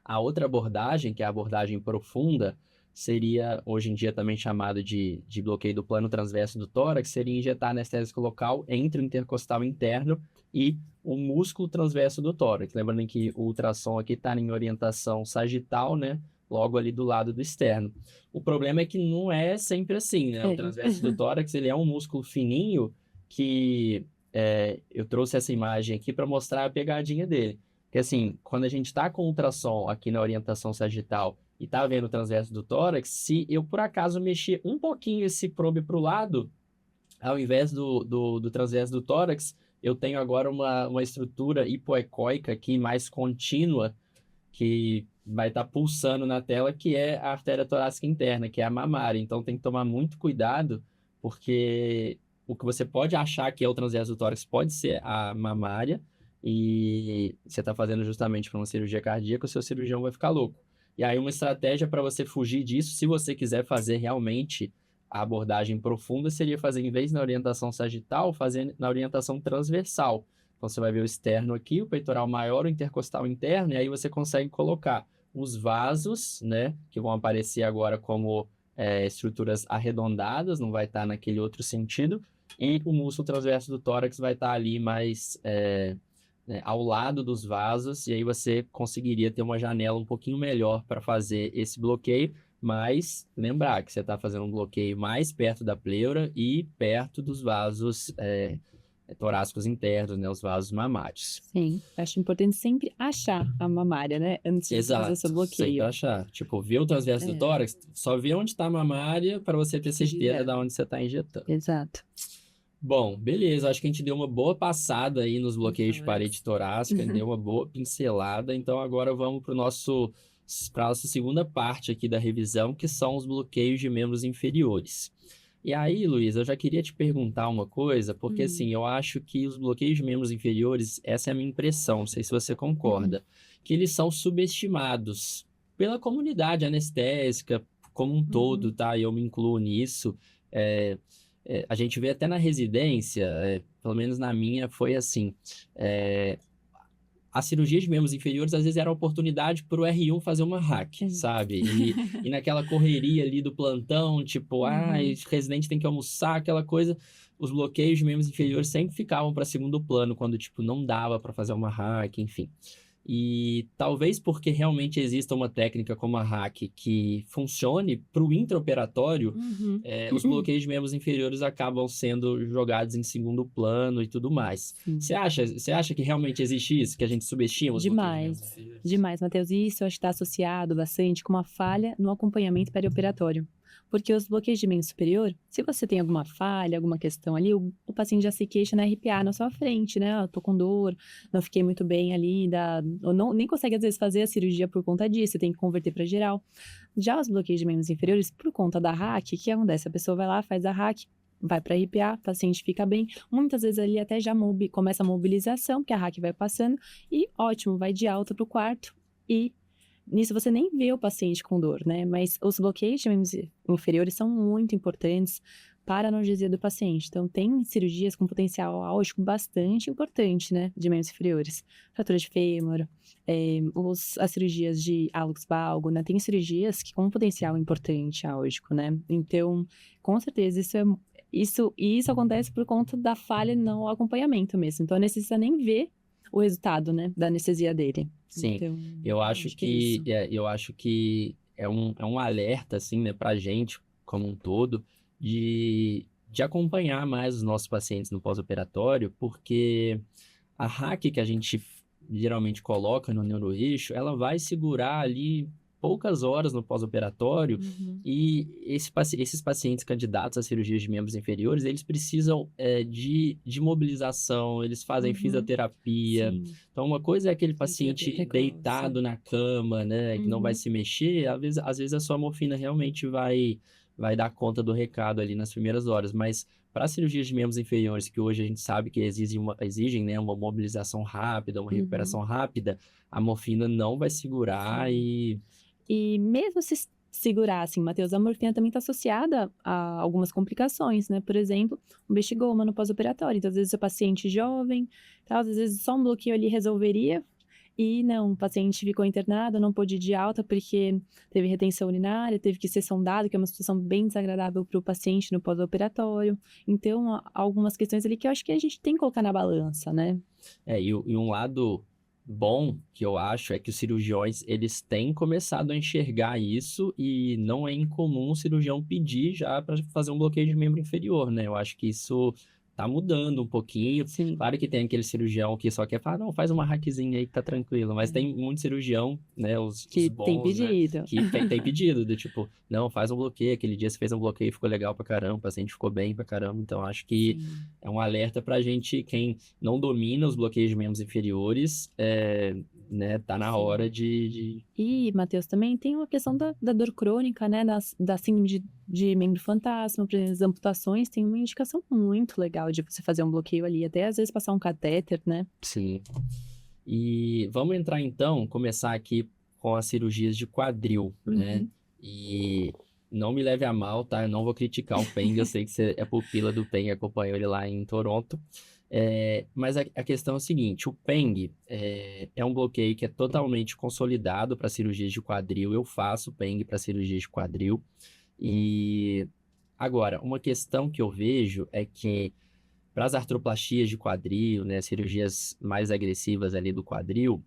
A outra abordagem, que é a abordagem profunda, seria hoje em dia também chamado de bloqueio do plano transverso do tórax, seria injetar anestésico local entre o intercostal interno e o músculo transverso do tórax. Lembrando que o ultrassom aqui está em orientação sagital, né? Logo ali do lado do externo. O problema é que não é sempre assim, né? O É. transverso do tórax, ele é um músculo fininho que eu trouxe essa imagem aqui para mostrar a pegadinha dele. Porque assim, quando a gente está com ultrassom aqui na orientação sagital e está vendo o transverso do tórax, se eu por acaso mexer um pouquinho esse probe para o lado, ao invés do transverso do tórax, eu tenho agora uma estrutura hipoecóica aqui mais contínua, que vai estar pulsando na tela, que é a artéria torácica interna, que é a mamária. Então tem que tomar muito cuidado, porque o que você pode achar que é o transverso do tórax pode ser a mamária, e você está fazendo justamente para uma cirurgia cardíaca, o seu cirurgião vai ficar louco. E aí uma estratégia para você fugir disso, se você quiser fazer realmente a abordagem profunda, seria fazer, em vez na orientação sagital, fazer na orientação transversal. Então, você vai ver o externo aqui, o peitoral maior, o intercostal interno, e aí você consegue colocar os vasos, né, que vão aparecer agora como estruturas arredondadas, não vai estar naquele outro sentido, e o músculo transverso do tórax vai estar ali mais né, ao lado dos vasos, e aí você conseguiria ter uma janela um pouquinho melhor para fazer esse bloqueio, mas lembrar que você está fazendo um bloqueio mais perto da pleura e perto dos vasos torácicos internos, né, os vasos mamários. Sim, acho importante sempre achar a mamária, né? Antes de fazer o seu Exato, sempre bloqueio. achar. Tipo, ver o transverso do tórax, só ver onde está a mamária para você ter certeza de onde você está injetando. Exato. Bom, beleza. Acho que a gente deu uma boa passada aí nos bloqueios de Vários. parede torácica, deu uma boa pincelada. Então agora vamos para a nossa segunda parte aqui da revisão, que são os bloqueios de membros inferiores. E aí, Luiz, eu já queria te perguntar uma coisa, porque assim, eu acho que os bloqueios de membros inferiores, essa é a minha impressão, não sei se você concorda, que eles são subestimados pela comunidade anestésica como um todo, tá? E eu me incluo nisso. A gente vê até na residência, pelo menos na minha, foi assim. A cirurgia de membros inferiores às vezes era a oportunidade para o R1 fazer uma hack, sabe? E naquela correria ali do plantão, tipo, o residente tem que almoçar, aquela coisa. Os bloqueios de membros inferiores sempre ficavam para segundo plano, quando, tipo, não dava para fazer uma hack, enfim. E talvez porque realmente exista uma técnica como a hack que funcione para o intraoperatório, os bloqueios de membros inferiores acabam sendo jogados em segundo plano e tudo mais. Você acha que realmente existe isso, que a gente subestima os bloqueios de membros inferiores? Demais, Matheus. E isso acho que está associado bastante com uma falha no acompanhamento perioperatório. Porque os bloqueios de membro superior, se você tem alguma falha, alguma questão ali, o paciente já se queixa na RPA na sua frente, né? Eu tô com dor, não fiquei muito bem ali, ou não, nem consegue às vezes fazer a cirurgia por conta disso, você tem que converter para geral. Já os bloqueios de membros inferiores, por conta da hack, o que acontece? A pessoa vai lá, faz a hack, vai para RPA, o paciente fica bem. Muitas vezes ali até já começa a mobilização, porque a hack vai passando, e ótimo, vai de alta para o quarto e nisso você nem vê o paciente com dor, né? Mas os bloqueios de membros inferiores são muito importantes para a analgesia do paciente. Então, tem cirurgias com potencial álgico bastante importante, né? De membros inferiores. Fratura de fêmur, as cirurgias de hálux valgo, né? Tem cirurgias que com potencial importante álgico, né? Então, com certeza, isso acontece por conta da falha no acompanhamento mesmo. Então, necessita nem ver o resultado, né, da anestesia dele. Sim, Então, eu acho que é isso. eu acho que é um alerta, assim, né, pra gente, como um todo, de acompanhar mais os nossos pacientes no pós-operatório, porque a hack que a gente geralmente coloca no neuroeixo, ela vai segurar ali poucas horas no pós-operatório Uhum. e esses pacientes candidatos a cirurgias de membros inferiores, eles precisam de mobilização, eles fazem Uhum. fisioterapia. Sim. Então, uma coisa é aquele Tem terapia paciente precoce. deitado na cama, né, que não vai Uhum. se mexer, às vezes a sua morfina realmente vai dar conta do recado ali nas primeiras horas, mas para cirurgias de membros inferiores, que hoje a gente sabe que exigem, né, uma mobilização rápida, uma Uhum. recuperação rápida, a morfina não vai segurar Sim. E mesmo se segurar, assim, Matheus, a morfina também está associada a algumas complicações, né? Por exemplo, um bexigoma no pós-operatório. Então, às vezes, o paciente jovem, tal, às vezes só um bloqueio ali resolveria. E não, o paciente ficou internado, não pôde ir de alta porque teve retenção urinária, teve que ser sondado, que é uma situação bem desagradável para o paciente no pós-operatório. Então, há algumas questões ali que eu acho que a gente tem que colocar na balança, né? E um lado bom que eu acho é que os cirurgiões, eles têm começado a enxergar isso e não é incomum o cirurgião pedir já para fazer um bloqueio de membro inferior, né? Eu acho que isso tá mudando um pouquinho. Sim. Claro que tem aquele cirurgião que só quer falar, não, faz uma hackzinha aí que tá tranquilo, mas tem muito cirurgião, né, os Que tem bons, né, pedido. que tem pedido, do tipo, não, faz um bloqueio, aquele dia você fez um bloqueio e ficou legal pra caramba, o paciente ficou bem pra caramba, então acho que Sim. é um alerta pra gente, quem não domina os bloqueios de membros inferiores, né, tá na Sim. hora de... E, Matheus, também tem uma questão da dor crônica, né? Da síndrome de membro fantasma, por exemplo, as amputações, tem uma indicação muito legal de você fazer um bloqueio ali, até às vezes passar um catéter, né? Sim. E vamos entrar então, começar aqui com as cirurgias de quadril, né? Uhum. E não me leve a mal, tá? Eu não vou criticar o Peng, eu sei que você é pupila do Peng, acompanhou ele lá em Toronto. Mas a questão é o seguinte, o Peng é um bloqueio que é totalmente consolidado para cirurgias de quadril. Eu faço Peng para cirurgias de quadril. E agora, uma questão que eu vejo é que para as artroplastias de quadril, né, cirurgias mais agressivas ali do quadril,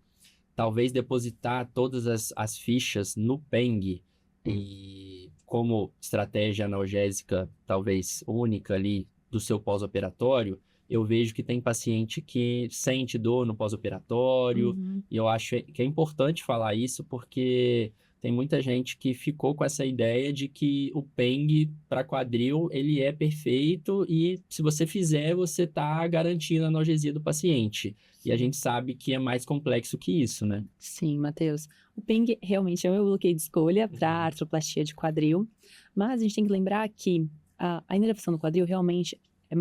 talvez depositar todas as fichas no Peng e como estratégia analgésica talvez única ali do seu pós-operatório, eu vejo que tem paciente que sente dor no pós-operatório Uhum. e eu acho que é importante falar isso porque tem muita gente que ficou com essa ideia de que o Peng para quadril ele é perfeito e se você fizer, você está garantindo a analgesia do paciente. E a gente sabe que é mais complexo que isso, né? Sim, Matheus. O Peng realmente é o meu bloqueio de escolha para Uhum. artroplastia de quadril, mas a gente tem que lembrar que a inervação do quadril realmente é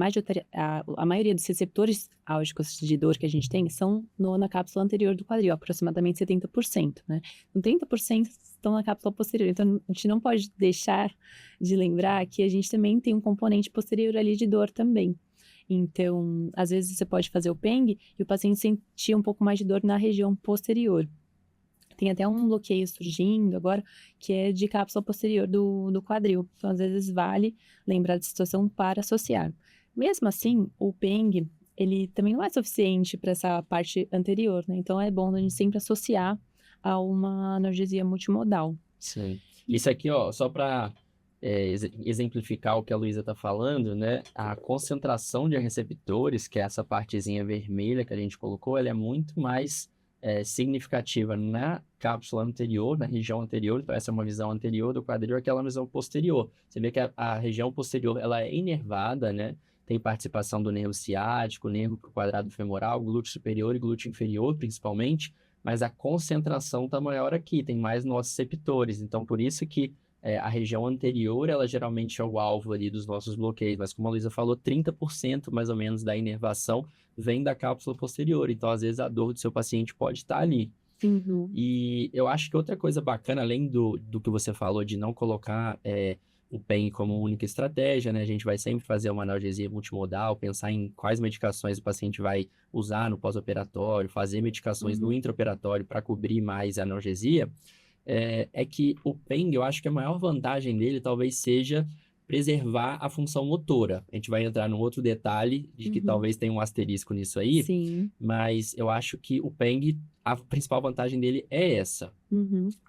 a maioria dos receptores álgicos de dor que a gente tem são na cápsula anterior do quadril, aproximadamente 70%, né? Então, 30% estão na cápsula posterior. Então, a gente não pode deixar de lembrar que a gente também tem um componente posterior ali de dor também. Então, às vezes você pode fazer o Peng e o paciente sentir um pouco mais de dor na região posterior. Tem até um bloqueio surgindo agora, que é de cápsula posterior do quadril. Então, às vezes, vale lembrar da situação para associar. Mesmo assim, o Peng, ele também não é suficiente para essa parte anterior, né? Então, é bom a gente sempre associar a uma analgesia multimodal. Sim. Isso aqui, ó, só para exemplificar o que a Luísa está falando, né? A concentração de receptores, que é essa partezinha vermelha que a gente colocou, ela é muito mais significativa na cápsula anterior, na região anterior. Então, essa é uma visão anterior do quadril, aquela visão posterior. Você vê que a região posterior, ela é inervada, né? Tem participação do nervo ciático, nervo quadrado femoral, glúteo superior e glúteo inferior, principalmente, mas a concentração está maior aqui, tem mais nociceptores. Então, por isso que a região anterior, ela geralmente é o alvo ali dos nossos bloqueios, mas como a Luísa falou, 30% mais ou menos da inervação vem da cápsula posterior. Então, às vezes, a dor do seu paciente pode estar ali. Uhum. E eu acho que outra coisa bacana, além do que você falou de não colocar o PEN como única estratégia, né? A gente vai sempre fazer uma analgesia multimodal, pensar em quais medicações o paciente vai usar no pós-operatório, fazer medicações no intraoperatório para cobrir mais a analgesia. É que o PENG, eu acho que a maior vantagem dele talvez seja preservar a função motora. A gente vai entrar num outro detalhe de que talvez tenha um asterisco nisso aí, Sim. mas eu acho que o PENG, a principal vantagem dele é essa.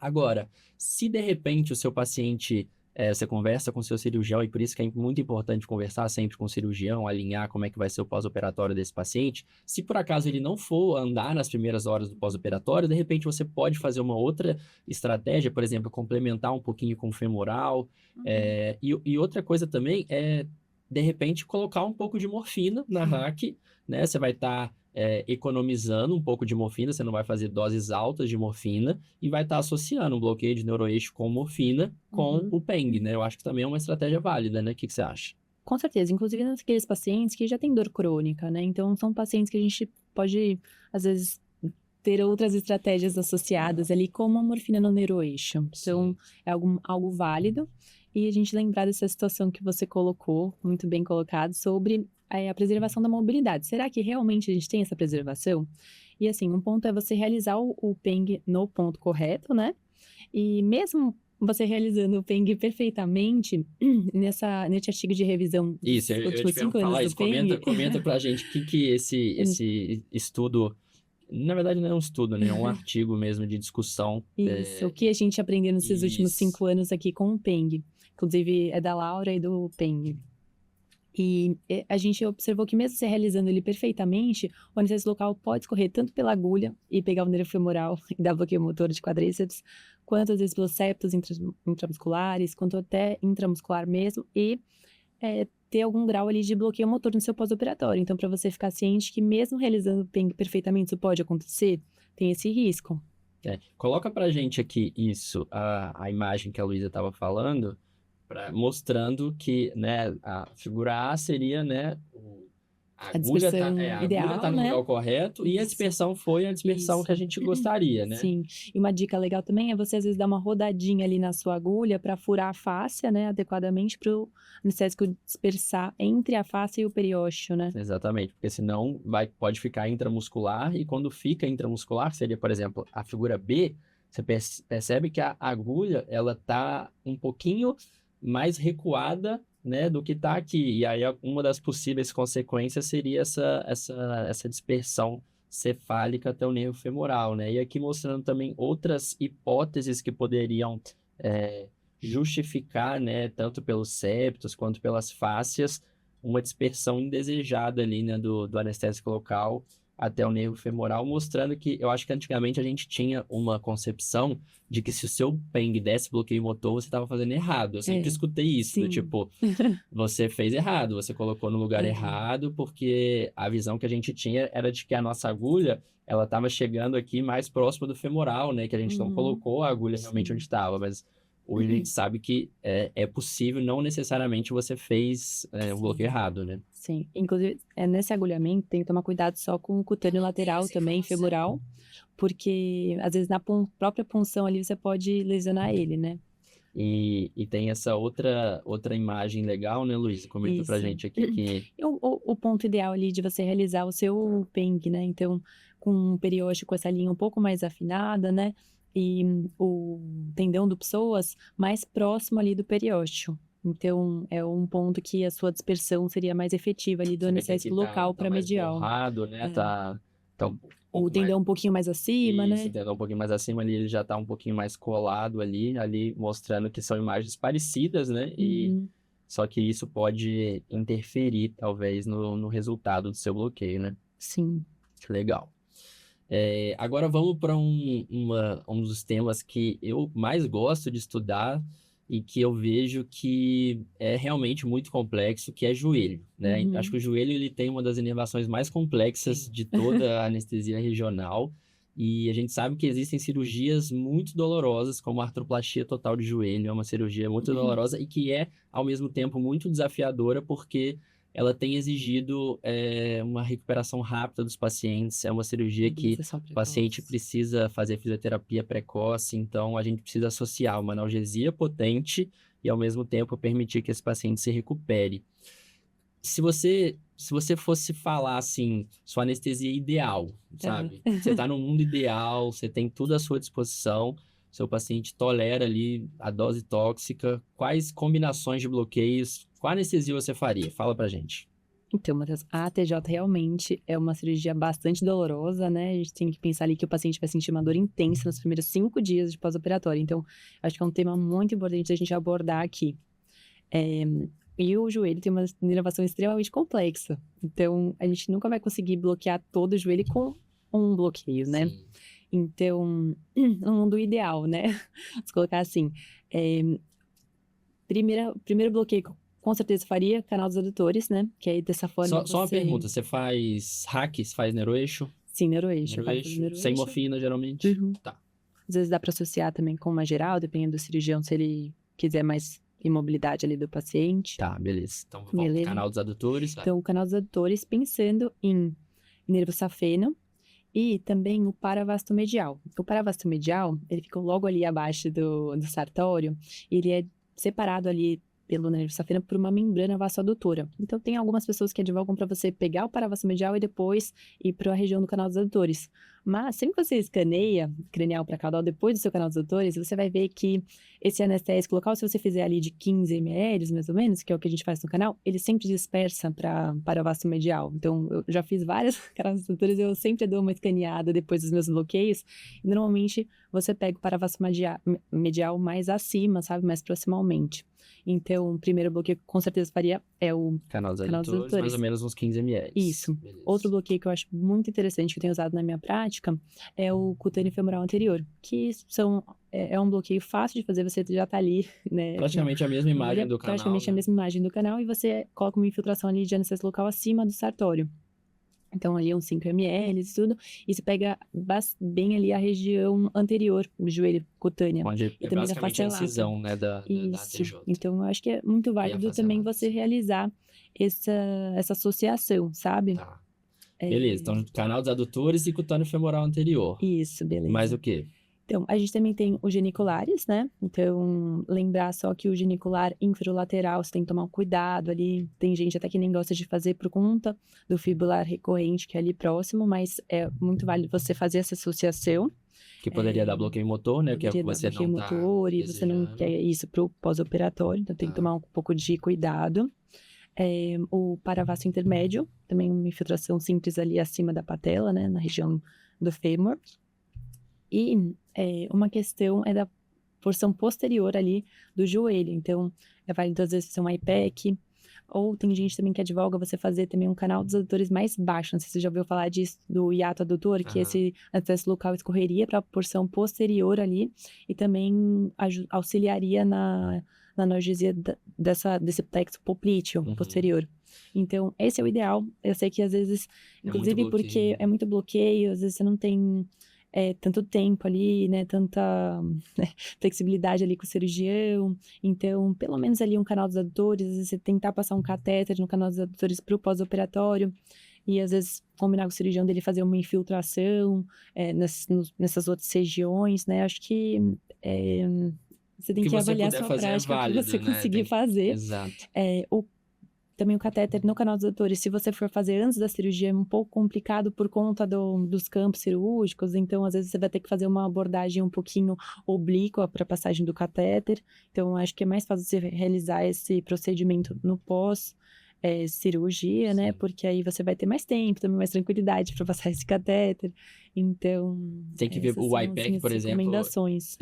Agora, se de repente o seu paciente, você conversa com o seu cirurgião, e por isso que é muito importante conversar sempre com o cirurgião, alinhar como é que vai ser o pós-operatório desse paciente. Se por acaso ele não for andar nas primeiras horas do pós-operatório, de repente você pode fazer uma outra estratégia, por exemplo, complementar um pouquinho com o femoral. E outra coisa também é, de repente, colocar um pouco de morfina na RAC, né? Você vai estar economizando um pouco de morfina, você não vai fazer doses altas de morfina e vai estar associando um bloqueio de neuroeixo com morfina com o PENG, né? Eu acho que também é uma estratégia válida, né? O que você acha? Com certeza, inclusive naqueles pacientes que já têm dor crônica, né? Então, são pacientes que a gente pode, às vezes, ter outras estratégias associadas ali, como a morfina no neuroeixo. Então, é algo válido. E a gente lembrar dessa situação que você colocou, muito bem colocado, sobre a preservação da mobilidade. Será que realmente a gente tem essa preservação? E assim, um ponto é você realizar o PENG no ponto correto, né? E mesmo você realizando o PENG perfeitamente, nesse artigo de revisão dos Isso, eu últimos te 5 falar anos isso. do PENG... Comenta pra gente o que esse estudo... Na verdade, não é um estudo, né? É um artigo mesmo de discussão. Isso, o que a gente aprendeu nesses últimos 5 anos aqui com o PENG. Inclusive, é da Laura e do PENG. E a gente observou que mesmo você realizando ele perfeitamente, o anestésico local pode escorrer tanto pela agulha e pegar o nervo femoral e dar bloqueio motor de quadríceps, quanto às vezes pelos septos intramusculares, quanto até intramuscular mesmo, e ter algum grau ali de bloqueio motor no seu pós-operatório. Então, para você ficar ciente que mesmo realizando o PENG perfeitamente, isso pode acontecer, tem esse risco. Coloca pra gente aqui isso, a imagem que a Luísa estava falando, mostrando que, né, a figura A seria, né, a agulha dispersão ideal, agulha tá no né? lugar correto e a dispersão foi a dispersão que a gente gostaria, né? Sim. E uma dica legal também é você, às vezes, dar uma rodadinha ali na sua agulha para furar a fáscia, né, adequadamente para o anestésico dispersar entre a fáscia e o periósteo, né? Exatamente, porque senão pode ficar intramuscular e quando fica intramuscular, seria, por exemplo, a figura B, você percebe que a agulha, ela tá um pouquinho mais recuada, né, do que tá aqui. E aí uma das possíveis consequências seria essa dispersão cefálica até o nervo femoral, né? E aqui mostrando também outras hipóteses que poderiam justificar, né, tanto pelos septos quanto pelas fáscias, uma dispersão indesejada ali, né, do anestésico local até o nervo femoral, mostrando que eu acho que antigamente a gente tinha uma concepção de que se o seu PENG desse bloqueio motor, você estava fazendo errado. Eu sempre escutei isso, do tipo, você fez errado, você colocou no lugar errado, porque a visão que a gente tinha era de que a nossa agulha, ela estava chegando aqui mais próximo do femoral, né, que a gente não colocou a agulha realmente onde estava, mas hoje a gente sabe que é possível, não necessariamente você fez um bloqueio errado, né? Sim, inclusive nesse agulhamento tem que tomar cuidado só com o cutâneo lateral também, femoral, porque às vezes na própria punção ali você pode lesionar ele, né? E tem essa outra imagem legal, né, Luísa? Comenta pra gente aqui que... O ponto ideal ali de você realizar o seu PENG, né? Então, com um periósteo com essa linha um pouco mais afinada, né? E o tendão do psoas mais próximo ali do periósteo. Então, é um ponto que a sua dispersão seria mais efetiva ali do anestésico local para medial. Borrado, né? Tá o tendão um pouquinho mais acima, né? O tendão um pouquinho mais acima ali, ele já tá um pouquinho mais colado ali mostrando que são imagens parecidas, né? E só que isso pode interferir, talvez, no resultado do seu bloqueio, né? Sim. Legal. Agora vamos para um dos temas que eu mais gosto de estudar e que eu vejo que é realmente muito complexo, que é joelho, né? Acho que o joelho ele tem uma das inervações mais complexas de toda a anestesia regional e a gente sabe que existem cirurgias muito dolorosas, como a artroplastia total de joelho, é uma cirurgia muito dolorosa e que é, ao mesmo tempo, muito desafiadora porque ela tem exigido uma recuperação rápida dos pacientes. É uma cirurgia que o paciente precisa fazer fisioterapia precoce, então a gente precisa associar uma analgesia potente e, ao mesmo tempo, permitir que esse paciente se recupere. Se você fosse falar assim, sua anestesia ideal, sabe? Você tá no mundo ideal, você tem tudo à sua disposição, seu paciente tolera ali a dose tóxica, quais combinações de bloqueios, qual anestesia você faria? Fala pra gente. Então, Matheus, a ATJ realmente é uma cirurgia bastante dolorosa, né? A gente tem que pensar ali que o paciente vai sentir uma dor intensa nos primeiros 5 dias de pós-operatório. Então, acho que é um tema muito importante a gente abordar aqui. E o joelho tem uma inervação extremamente complexa. Então, a gente nunca vai conseguir bloquear todo o joelho com um bloqueio, né? Sim. Então, no mundo ideal, né? Vamos colocar assim. Primeiro bloqueio, com certeza faria canal dos adutores, né? Que aí dessa forma Só uma pergunta, você faz hack, você faz neuroeixo? Sim, neuroeixo. Sem morfina, geralmente? Uhum. Tá. Às vezes dá para associar também com uma geral, dependendo do cirurgião, se ele quiser mais imobilidade ali do paciente. Tá, beleza. Então, vamos pro canal dos adutores. Então, o canal dos adutores, pensando em nervo safeno e também o paravasto medial. O paravasto medial, ele fica logo ali abaixo do sartório, e ele é separado ali pelo nervo safeno por uma membrana vasoadutora. Então, tem algumas pessoas que advogam para você pegar o paravasto medial e depois ir para a região do canal dos adutores. Mas, sempre que você escaneia cranial para caudal depois do seu canal dos adutores, você vai ver que esse anestésico local, se você fizer ali de 15 ml, mais ou menos, que é o que a gente faz no canal, ele sempre dispersa para o vasto medial. Então, eu já fiz várias canais dos adutores, eu sempre dou uma escaneada depois dos meus bloqueios, e normalmente você pega o paravasto medial mais acima, sabe, mais proximalmente. Então, o primeiro bloqueio que com certeza faria é o canal dos adutores, mais ou menos uns 15 ml. Isso. Beleza. Outro bloqueio que eu acho muito interessante, que eu tenho usado na minha prática, é o cutâneo femoral anterior, que é um bloqueio fácil de fazer, você já tá ali, né? Praticamente a mesma imagem do canal. Praticamente a mesma imagem do canal, e você coloca uma infiltração ali de anestésico local acima do sartório. Então, ali uns 5 ml e tudo, e você pega bem ali a região anterior, o joelho cutânea. Onde é basicamente a incisão, né, da ATJ. Então, eu acho que é muito válido também você realizar essa associação, sabe? Tá. Beleza, então canal dos adutores e cutâneo femoral anterior. Isso, beleza. Mais o quê? Então, a gente também tem os geniculares, né? Então, lembrar só que o genicular inferolateral, você tem que tomar um cuidado ali. Tem gente até que nem gosta de fazer por conta do fibular recorrente, que é ali próximo, mas é muito válido você fazer essa associação. Que poderia dar bloqueio motor, né? Que você não tá motor, e você não quer isso pro pós-operatório, então tem que tomar um pouco de cuidado. O paravasto intermédio, também uma infiltração simples ali acima da patela, né? Na região do fêmur. E uma questão é da porção posterior ali do joelho. Então, é válido às vezes ser um IPEC, ou tem gente também que advoga você fazer também um canal dos adutores mais baixo. Não sei se você já ouviu falar disso, do hiato adutor, que esse anestésico local escorreria para a porção posterior ali, e também auxiliaria na analgesia desse plexo poplíteo posterior. Então, esse é o ideal. Eu sei que às vezes, inclusive porque é muito bloqueio, às vezes você não tem tanto tempo ali, né, tanta flexibilidade ali com o cirurgião. Então, pelo menos ali um canal dos adutores, às vezes você tentar passar um catéter no canal dos adutores para o pós-operatório, e às vezes combinar com o cirurgião dele fazer uma infiltração nessas outras regiões, né, acho que você tem que avaliar a sua prática, o que você conseguir fazer. Exato. Também o catéter no canal dos adutores, se você for fazer antes da cirurgia, é um pouco complicado por conta dos campos cirúrgicos, então às vezes você vai ter que fazer uma abordagem um pouquinho oblíqua para a passagem do catéter. Então acho que é mais fácil você realizar esse procedimento no pós-cirurgia, né? Porque aí você vai ter mais tempo, também mais tranquilidade para passar esse catéter. Então, tem que ver o IPEC, por exemplo. Recomendações.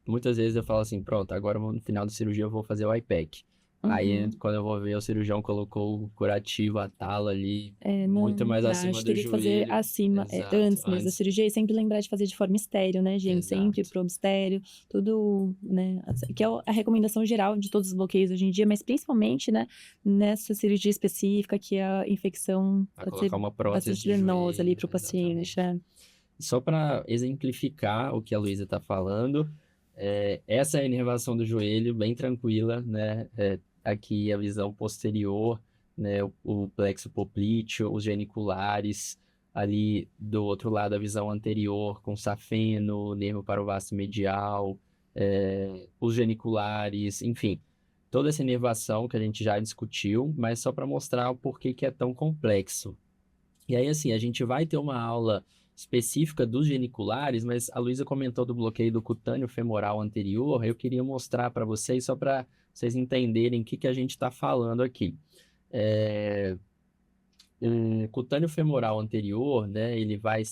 Muitas vezes eu falo assim, pronto, agora no final da cirurgia eu vou fazer o IPEC. Aí, quando eu vou ver, o cirurgião colocou o curativo, a tala ali, muito mais acima do joelho. Teria que fazer acima, antes mesmo da cirurgia, e sempre lembrar de fazer de forma estéril, né, gente? Exato. Sempre probo estéril, tudo, né? Que é a recomendação geral de todos os bloqueios hoje em dia, mas principalmente, né, nessa cirurgia específica, que a infecção pode ser uma prótese bastante danosa ali para o paciente, né? Só para exemplificar o que a Luísa está falando, essa é a inervação do joelho, bem tranquila, né? Aqui a visão posterior, né, o plexo poplíteo, os geniculares, ali do outro lado a visão anterior com safeno, nervo parovasto medial, os geniculares, enfim, toda essa inervação que a gente já discutiu, mas só para mostrar o porquê que é tão complexo. E aí, assim, a gente vai ter uma aula específica dos geniculares, mas a Luísa comentou do bloqueio do cutâneo femoral anterior, eu queria mostrar para vocês, só para vocês entenderem o que a gente está falando aqui. O cutâneo femoral anterior, né, ele vai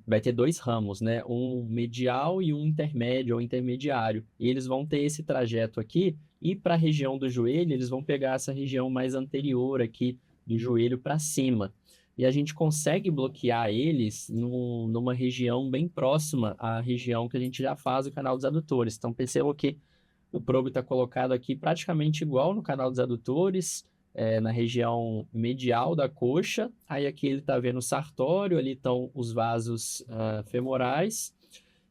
vai ter dois ramos, né, um medial e um intermédio ou intermediário, e eles vão ter esse trajeto aqui, e para a região do joelho, eles vão pegar essa região mais anterior aqui, do joelho para cima. E a gente consegue bloquear eles numa região bem próxima à região que a gente já faz o canal dos adutores. Então, percebam que o probe está colocado aqui praticamente igual no canal dos adutores, na região medial da coxa. Aí aqui ele está vendo o sartório, ali estão os vasos femorais,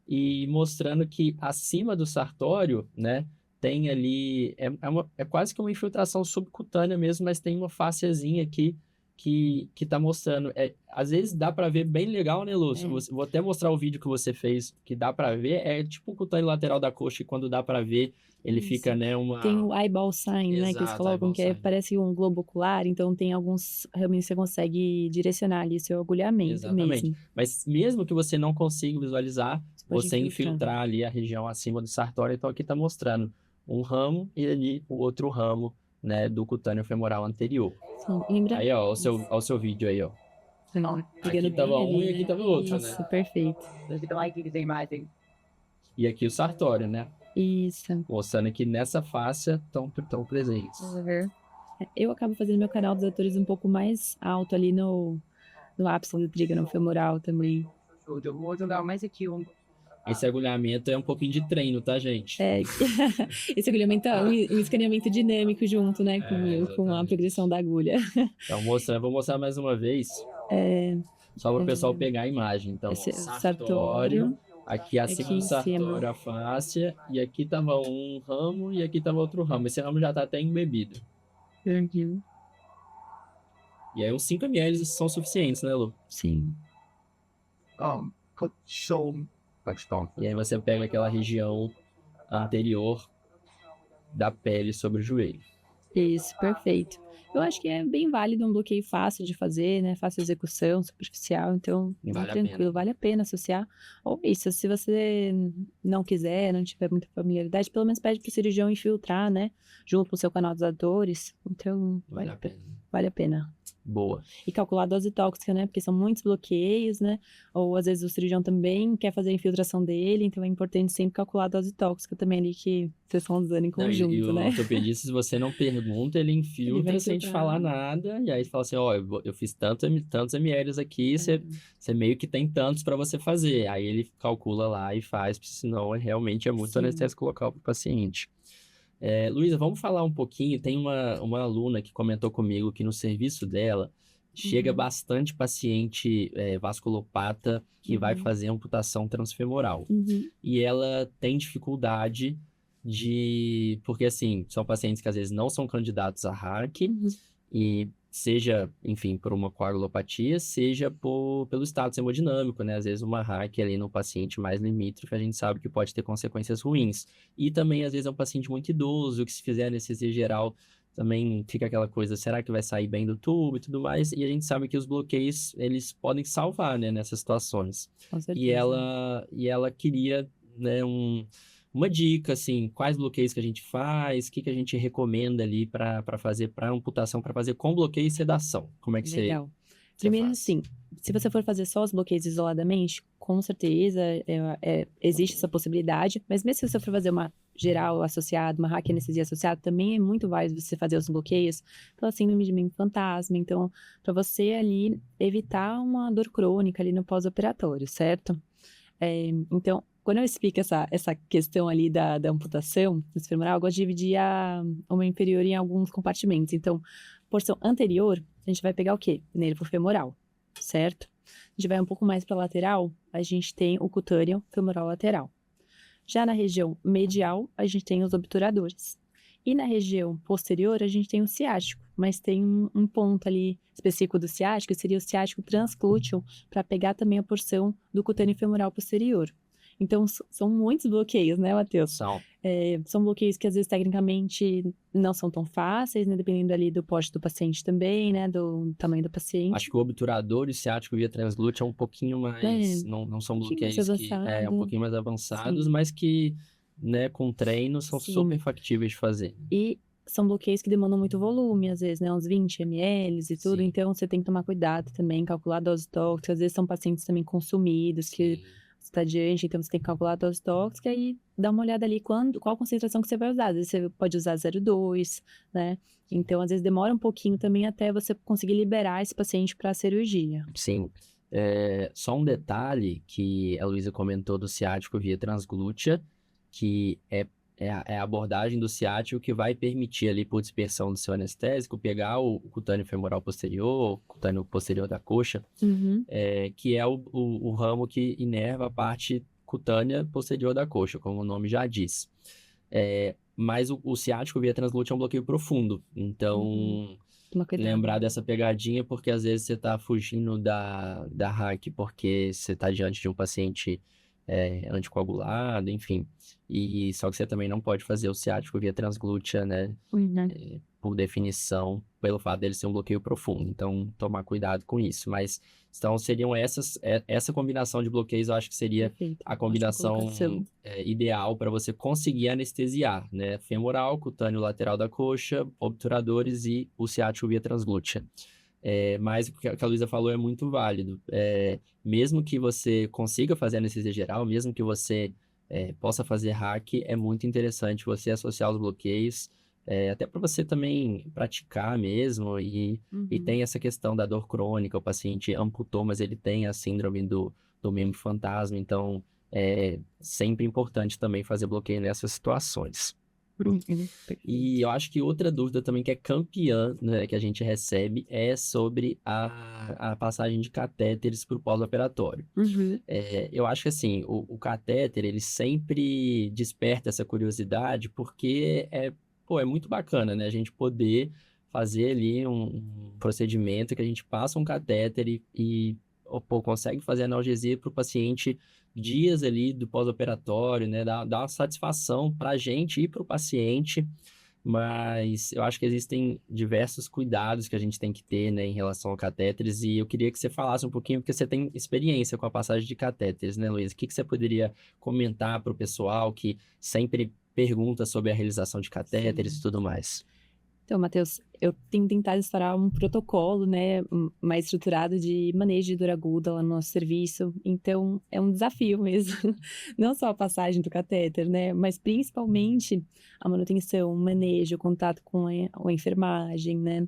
e mostrando que acima do sartório, né, tem ali, é quase que uma infiltração subcutânea mesmo, mas tem uma fásciazinha aqui que tá mostrando. Às vezes dá para ver bem legal, né, Lúcio? Vou até mostrar o vídeo que você fez, que dá para ver. É tipo o cutâneo lateral da coxa, e quando dá para ver, ele fica, né, Tem o eyeball sign, né, que eles Exato, colocam, que eyeball sign. parece um globo ocular, então tem alguns, realmente você consegue direcionar ali seu agulhamento Exatamente. mesmo. Mas mesmo que você não consiga visualizar, Pode você infiltrar ali a região acima do sartório. Então aqui tá mostrando um ramo e ali o outro ramo, né, do cutâneo femoral anterior. Sim, lembra? Aí, ó, o seu vídeo aí, ó. Pegando Aqui tava bem um ali, e aqui né? tava outro, Isso, né? perfeito. E aqui o sartório, né? Isso. Mostrando que nessa faixa estão presentes. Eu acabo fazendo meu canal dos atores um pouco mais alto ali no ápice do trígono femoral também. Esse agulhamento é um pouquinho de treino, tá, gente? Esse agulhamento é um escaneamento dinâmico junto, né, com a progressão da agulha. Então, vou mostrar mais uma vez, só para o pessoal pegar a imagem. Então, Esse sartório, aqui acima aqui do em sartório cima. a fáscia, e aqui tava um ramo e aqui tava outro ramo. Esse ramo já tá até embebido. E aí uns 5 ml são suficientes, né, Lu? Sim. E aí você pega aquela região anterior da pele sobre o joelho. Isso, perfeito. Eu acho que é bem válido, um bloqueio fácil de fazer, né? Fácil execução, superficial, então tranquilo, vale a pena associar. Ou isso, se você não quiser, não tiver muita familiaridade, pelo menos pede para o cirurgião infiltrar, né? Junto com o seu canal dos atores. Então, Vale a pena. Vale a pena. Boa. E calcular a dose tóxica, né? Porque são muitos bloqueios, né? Ou às vezes o cirurgião também quer fazer a infiltração dele, então é importante sempre calcular a dose tóxica também ali que vocês estão usando em conjunto, e o né? ortopedista, se você não pergunta, ele infiltra sem te falar nada, e aí você fala assim, ó, eu fiz tantos ml aqui, você meio que tem tantos para você fazer. Aí ele calcula lá e faz, porque senão realmente é muito anestésico local para o paciente. Luísa, vamos falar um pouquinho, tem uma aluna que comentou comigo que no serviço dela chega bastante paciente vasculopata que vai fazer amputação transfemoral. E ela tem dificuldade porque assim, são pacientes que às vezes não são candidatos a RAC, e seja, enfim, por uma coagulopatia, seja pelo status hemodinâmico, né? Às vezes uma RAC ali no paciente mais limítrofe, a gente sabe que pode ter consequências ruins. E também, às vezes, é um paciente muito idoso, que se fizer anestesia geral, também fica aquela coisa, será que vai sair bem do tubo e tudo mais? E a gente sabe que os bloqueios, eles podem salvar, né, nessas situações. Com certeza. E ela queria, né, uma dica, assim, quais bloqueios que a gente faz, o que a gente recomenda ali para fazer, para amputação, para fazer com bloqueio e sedação. Como é que Legal. você Primeiro, faz? assim, se você for fazer só os bloqueios isoladamente, com certeza existe essa possibilidade, mas mesmo se você for fazer uma geral associada, uma RAC anestesia associada, também é muito válido você fazer os bloqueios pela síndrome de membro fantasma. Então, para você ali evitar uma dor crônica ali no pós-operatório, certo? Então, quando eu explico essa questão ali da amputação transfemoral, eu gosto de dividir uma inferior em alguns compartimentos. Então, porção anterior, a gente vai pegar o quê? Nervo femoral, certo? A gente vai um pouco mais para a lateral, a gente tem o cutâneo femoral lateral. Já na região medial, a gente tem os obturadores. E na região posterior, a gente tem o ciático, mas tem um ponto ali específico do ciático, que seria o ciático transglúteo, para pegar também a porção do cutâneo femoral posterior. Então, são muitos bloqueios, né, Matheus? São bloqueios que, às vezes, tecnicamente, não são tão fáceis, né? Dependendo ali do porte do paciente também, né? Do tamanho do paciente. Acho que o obturador e o ciático via transglúteo é um pouquinho mais... Não são bloqueios que... um pouquinho mais avançados, mas que, né, com treino, são super factíveis de fazer. E são bloqueios que demandam muito volume, às vezes, né? Uns 20 ml e tudo. Então, você tem que tomar cuidado também, calcular a dose tóxica. Às vezes, são pacientes também consumidos, que... está diante, então você tem que calcular a dose tóxica e dar uma olhada ali qual concentração que você vai usar. Às vezes você pode usar 0,2, né? Então, às vezes demora um pouquinho também até você conseguir liberar esse paciente para a cirurgia. Sim. Só um detalhe que a Luísa comentou do ciático via transglútea, que é a abordagem do ciático que vai permitir ali, por dispersão do seu anestésico, pegar o cutâneo femoral posterior, o cutâneo posterior da coxa, que é o ramo que inerva a parte cutânea posterior da coxa, como o nome já diz. Mas o ciático via transglútea é um bloqueio profundo, então... lembrar dessa pegadinha, porque às vezes você tá fugindo da hack porque você tá diante de um paciente anticoagulado, enfim. E só que você também não pode fazer o ciático via transglútea, né? Por definição, pelo fato dele ser um bloqueio profundo. Então, tomar cuidado com isso. Mas, então, seriam essa combinação de bloqueios, eu acho que seria a combinação ideal para você conseguir anestesiar, né? Femoral, cutâneo lateral da coxa, obturadores e o ciático via transglútea. Mas o que a Luísa falou é muito válido. Mesmo que você consiga fazer anestesia geral, mesmo que você possa fazer hack, é muito interessante você associar os bloqueios, até para você também praticar mesmo, e tem essa questão da dor crônica, o paciente amputou, mas ele tem a síndrome do membro fantasma, então é sempre importante também fazer bloqueio nessas situações. E eu acho que outra dúvida também que é campeã, né, que a gente recebe é sobre a passagem de catéteres para o pós-operatório. Eu acho que assim, o catéter, ele sempre desperta essa curiosidade porque é muito bacana, né? A gente poder fazer ali um procedimento que a gente passa um catéter e consegue fazer analgesia para o paciente dias ali do pós-operatório, né? Dá uma satisfação para a gente e para o paciente, mas eu acho que existem diversos cuidados que a gente tem que ter, né, em relação a catéteres, e eu queria que você falasse um pouquinho, porque você tem experiência com a passagem de catéteres, né, Luísa? O que você poderia comentar para o pessoal que sempre pergunta sobre a realização de catéteres e tudo mais? Então, Matheus, eu tenho tentado instaurar um protocolo, né, mais estruturado de manejo de dor aguda lá no nosso serviço. Então, é um desafio mesmo. Não só a passagem do catéter, né, mas principalmente a manutenção, o manejo, o contato com a enfermagem, né.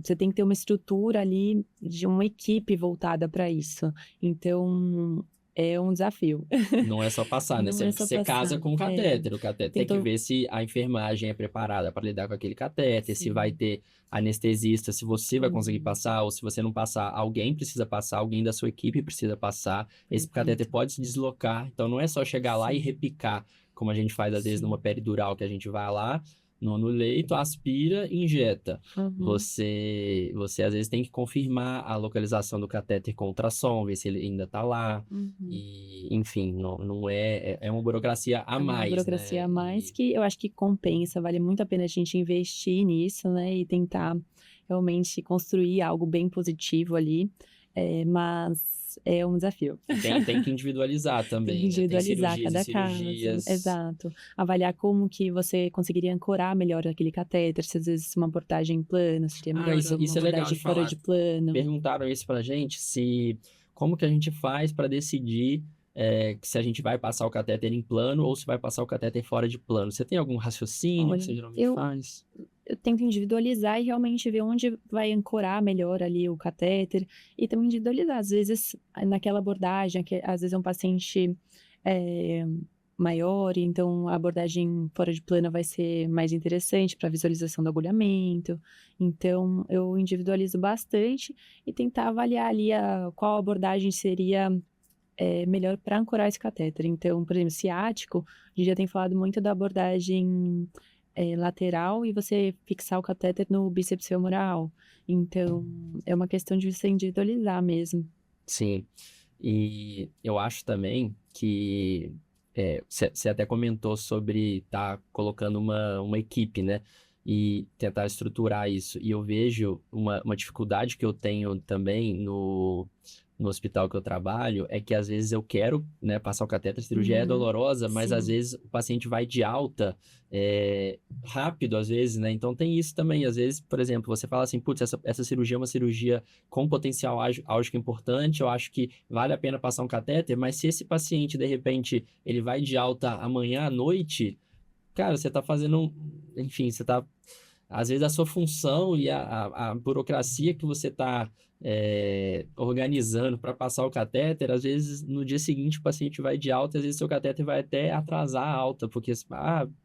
Você tem que ter uma estrutura ali de uma equipe voltada para isso. Então, é um desafio. Não é só passar, né? Você casa com o catéter. O catéter tem que ver se a enfermagem é preparada para lidar com aquele catéter, se vai ter anestesista, se você vai conseguir passar, ou se você não passar, alguém precisa passar, alguém da sua equipe precisa passar. Esse catéter pode se deslocar, então não é só chegar lá e repicar, como a gente faz às vezes numa peridural, que a gente vai lá no leito, aspira e injeta. Você às vezes tem que confirmar a localização do catéter com ultrassom, ver se ele ainda está lá. E, enfim, não é uma burocracia a mais, uma burocracia, né? a mais que eu acho que compensa, vale muito a pena a gente investir nisso, né? E tentar realmente construir algo bem positivo ali. Mas é um desafio. Tem que individualizar também. Tem que individualizar, né? cada caso. Exato. Avaliar como que você conseguiria ancorar melhor aquele catéter, se às vezes uma abordagem plana, seria melhor isso uma é legal abordagem de fora falar. de plano. Perguntaram isso pra gente, como que a gente faz para decidir se a gente vai passar o catéter em plano ou se vai passar o catéter fora de plano. Você tem algum raciocínio que você geralmente faz? Eu tento individualizar e realmente ver onde vai ancorar melhor ali o catéter, e também individualizar. Às vezes, naquela abordagem, que às vezes é um paciente maior, então a abordagem fora de plano vai ser mais interessante para visualização do agulhamento. Então, eu individualizo bastante e tentar avaliar ali qual abordagem seria melhor para ancorar esse catéter. Então, por exemplo, ciático, a gente já tem falado muito da abordagem lateral e você fixar o catéter no bíceps femoral. Então, é uma questão de você individualizar mesmo. Sim. E eu acho também que você até comentou sobre estar colocando uma equipe, né? E tentar estruturar isso. E eu vejo uma dificuldade que eu tenho também no hospital que eu trabalho, é que às vezes eu quero, né, passar o catéter, a cirurgia é dolorosa, mas às Sim. vezes o paciente vai de alta rápido, às vezes, né? Então tem isso também. Às vezes, por exemplo, você fala assim, putz, essa cirurgia é uma cirurgia com potencial álgico importante, eu acho que vale a pena passar um catéter, mas se esse paciente, de repente, ele vai de alta amanhã à noite, cara, você tá fazendo, enfim, você tá, às vezes a sua função e a burocracia que você tá organizando para passar o catéter, às vezes no dia seguinte o paciente vai de alta, às vezes seu catéter vai até atrasar a alta, porque,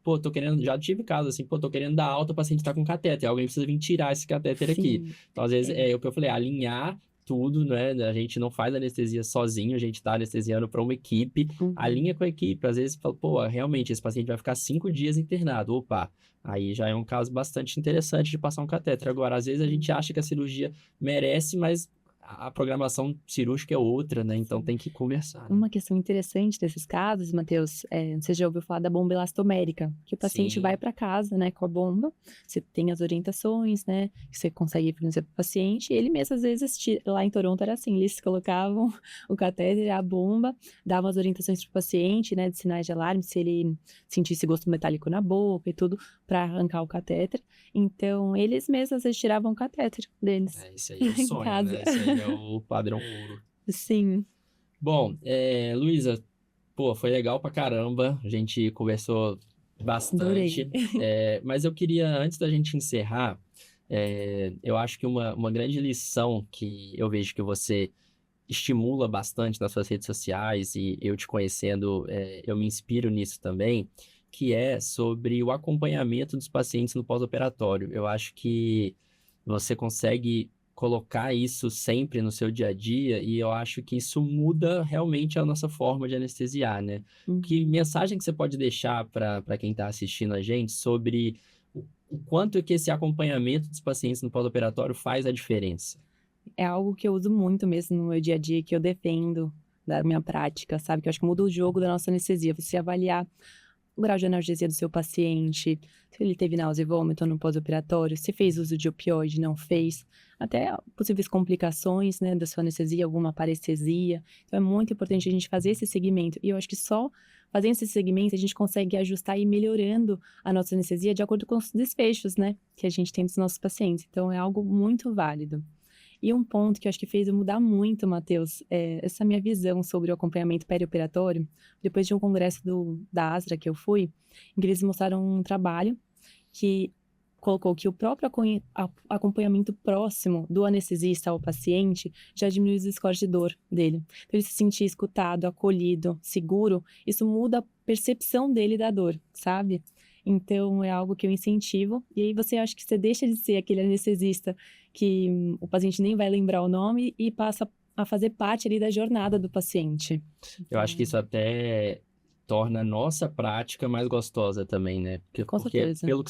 pô, tô querendo, já tive caso assim, pô, tô querendo dar alta, o paciente tá com catéter, alguém precisa vir tirar esse catéter aqui. Sim. Então, às vezes, é o que eu falei, alinhar tudo, né? A gente não faz anestesia sozinho, a gente tá anestesiando para uma equipe, alinha com a equipe, às vezes fala, pô, realmente, esse paciente vai ficar 5 dias internado, opa, aí já é um caso bastante interessante de passar um catéter. Agora, às vezes a gente acha que a cirurgia merece, mas a programação cirúrgica é outra, né? Então tem que conversar, né? Uma questão interessante desses casos, Matheus, você já ouviu falar da bomba elastomérica, que o paciente Sim. vai para casa, né, com a bomba, você tem as orientações, né, que você consegue fornecer para o paciente, e ele mesmo, às vezes, lá em Toronto era assim, eles colocavam o catéter, a bomba, davam as orientações para o paciente, né, de sinais de alarme, se ele sentisse gosto metálico na boca e tudo, para arrancar o catéter. Então, eles mesmos, às vezes, tiravam o catéter deles. Isso aí é o em sonho, casa. né? Isso aí é o padrão ouro. Sim. Bom, Luísa, pô, foi legal pra caramba, a gente conversou bastante, Adorei. mas eu queria, antes da gente encerrar, eu acho que uma grande lição que eu vejo que você estimula bastante nas suas redes sociais e eu te conhecendo, eu me inspiro nisso também, que é sobre o acompanhamento dos pacientes no pós-operatório. Eu acho que você consegue colocar isso sempre no seu dia a dia e eu acho que isso muda realmente a nossa forma de anestesiar, né? Que mensagem que você pode deixar para quem está assistindo a gente sobre o quanto que esse acompanhamento dos pacientes no pós-operatório faz a diferença? É algo que eu uso muito mesmo no meu dia a dia, que eu defendo da minha prática, sabe? Que eu acho que muda o jogo da nossa anestesia. Você avaliar o grau de analgesia do seu paciente, se ele teve náusea e vômito no pós-operatório, se fez uso de opioide, não fez, até possíveis complicações, né, da sua anestesia, alguma parestesia. Então, é muito importante a gente fazer esse segmento. E eu acho que só fazendo esse segmento a gente consegue ajustar e ir melhorando a nossa anestesia de acordo com os desfechos, né, que a gente tem dos nossos pacientes. Então, é algo muito válido. E um ponto que eu acho que fez eu mudar muito, Matheus, é essa minha visão sobre o acompanhamento perioperatório, depois de um congresso da ASRA que eu fui, em que eles mostraram um trabalho que colocou que o próprio acompanhamento próximo do anestesista ao paciente já diminui os scores de dor dele. Então, ele se sentir escutado, acolhido, seguro, isso muda a percepção dele da dor, sabe? Então, é algo que eu incentivo. E aí você acha que você deixa de ser aquele anestesista que o paciente nem vai lembrar o nome e passa a fazer parte ali da jornada do paciente. Eu acho que isso até torna a nossa prática mais gostosa também, né? Com certeza. Pelo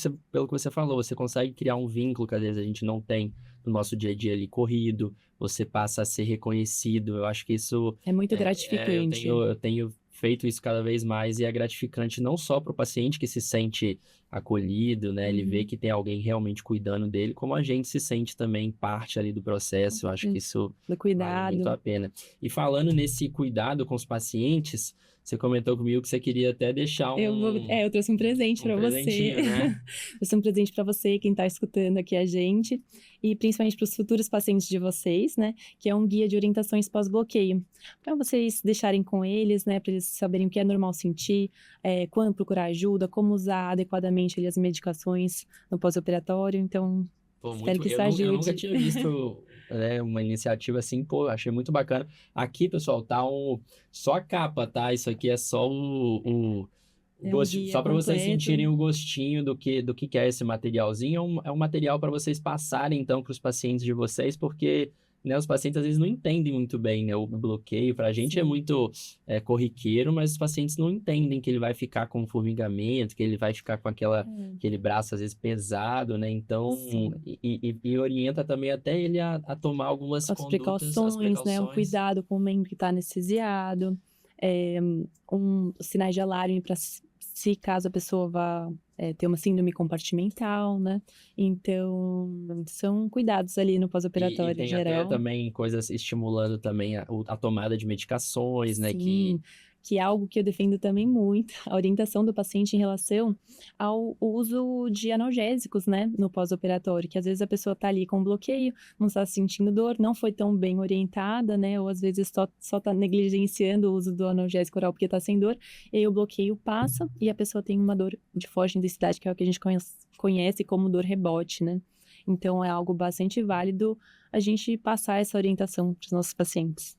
que você falou, você consegue criar um vínculo que às vezes a gente não tem no nosso dia a dia ali corrido, você passa a ser reconhecido. Eu acho que isso É muito gratificante. eu tenho feito isso cada vez mais e é gratificante não só para o paciente que se sente acolhido, né? Ele vê que tem alguém realmente cuidando dele, como a gente se sente também parte ali do processo. Eu acho que isso Do cuidado. vale muito a pena. E falando nesse cuidado com os pacientes, você comentou comigo que você queria até deixar eu trouxe um presente para você. presentinho, né? Trouxe um presente para você, quem está escutando aqui a gente, e principalmente para os futuros pacientes de vocês, né? Que é um guia de orientações pós-bloqueio. Para vocês deixarem com eles, né? Para eles saberem o que é normal sentir, quando procurar ajuda, como usar adequadamente ali, as medicações no pós-operatório. Então, Pô, espero que isso ajude. eu nunca tinha visto uma iniciativa assim, pô, achei muito bacana. Aqui, pessoal, tá só a capa, tá? Isso aqui é só o guia só para vocês completo. sentirem o gostinho do que é esse materialzinho. É um material para vocês passarem, então, para os pacientes de vocês, porque né, os pacientes às vezes não entendem muito bem, né, o bloqueio. Para a gente é Sim. muito corriqueiro, mas os pacientes não entendem que ele vai ficar com formigamento, que ele vai ficar com aquele braço às vezes pesado, né? Então, Sim. e orienta também até ele a tomar algumas As condutas, as precauções, né, o precauções. cuidado com o membro que está anestesiado, sinais de alarme para se caso a pessoa vá ter uma síndrome compartimental, né? Então, são cuidados ali no E pós-operatório tem até geral. também coisas estimulando também a tomada de medicações, né? Sim, que é algo que eu defendo também muito, a orientação do paciente em relação ao uso de analgésicos, né, no pós-operatório, que às vezes a pessoa tá ali com bloqueio, não está sentindo dor, não foi tão bem orientada, né, ou às vezes só tá negligenciando o uso do analgésico oral porque tá sem dor, e aí o bloqueio passa e a pessoa tem uma dor de forte intensidade, que é o que a gente conhece como dor rebote, né. Então é algo bastante válido a gente passar essa orientação para os nossos pacientes.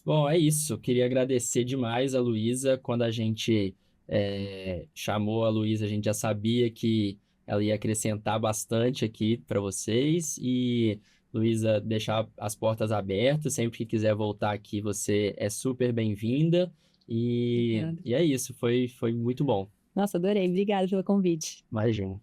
Bom, é isso. Queria agradecer demais a Luísa. Quando a gente chamou a Luísa, a gente já sabia que ela ia acrescentar bastante aqui para vocês. E, Luísa, deixar as portas abertas. Sempre que quiser voltar aqui, você é super bem-vinda. E, Obrigada. e é isso. Foi muito bom. Nossa, adorei. Obrigada pelo convite. Imagina.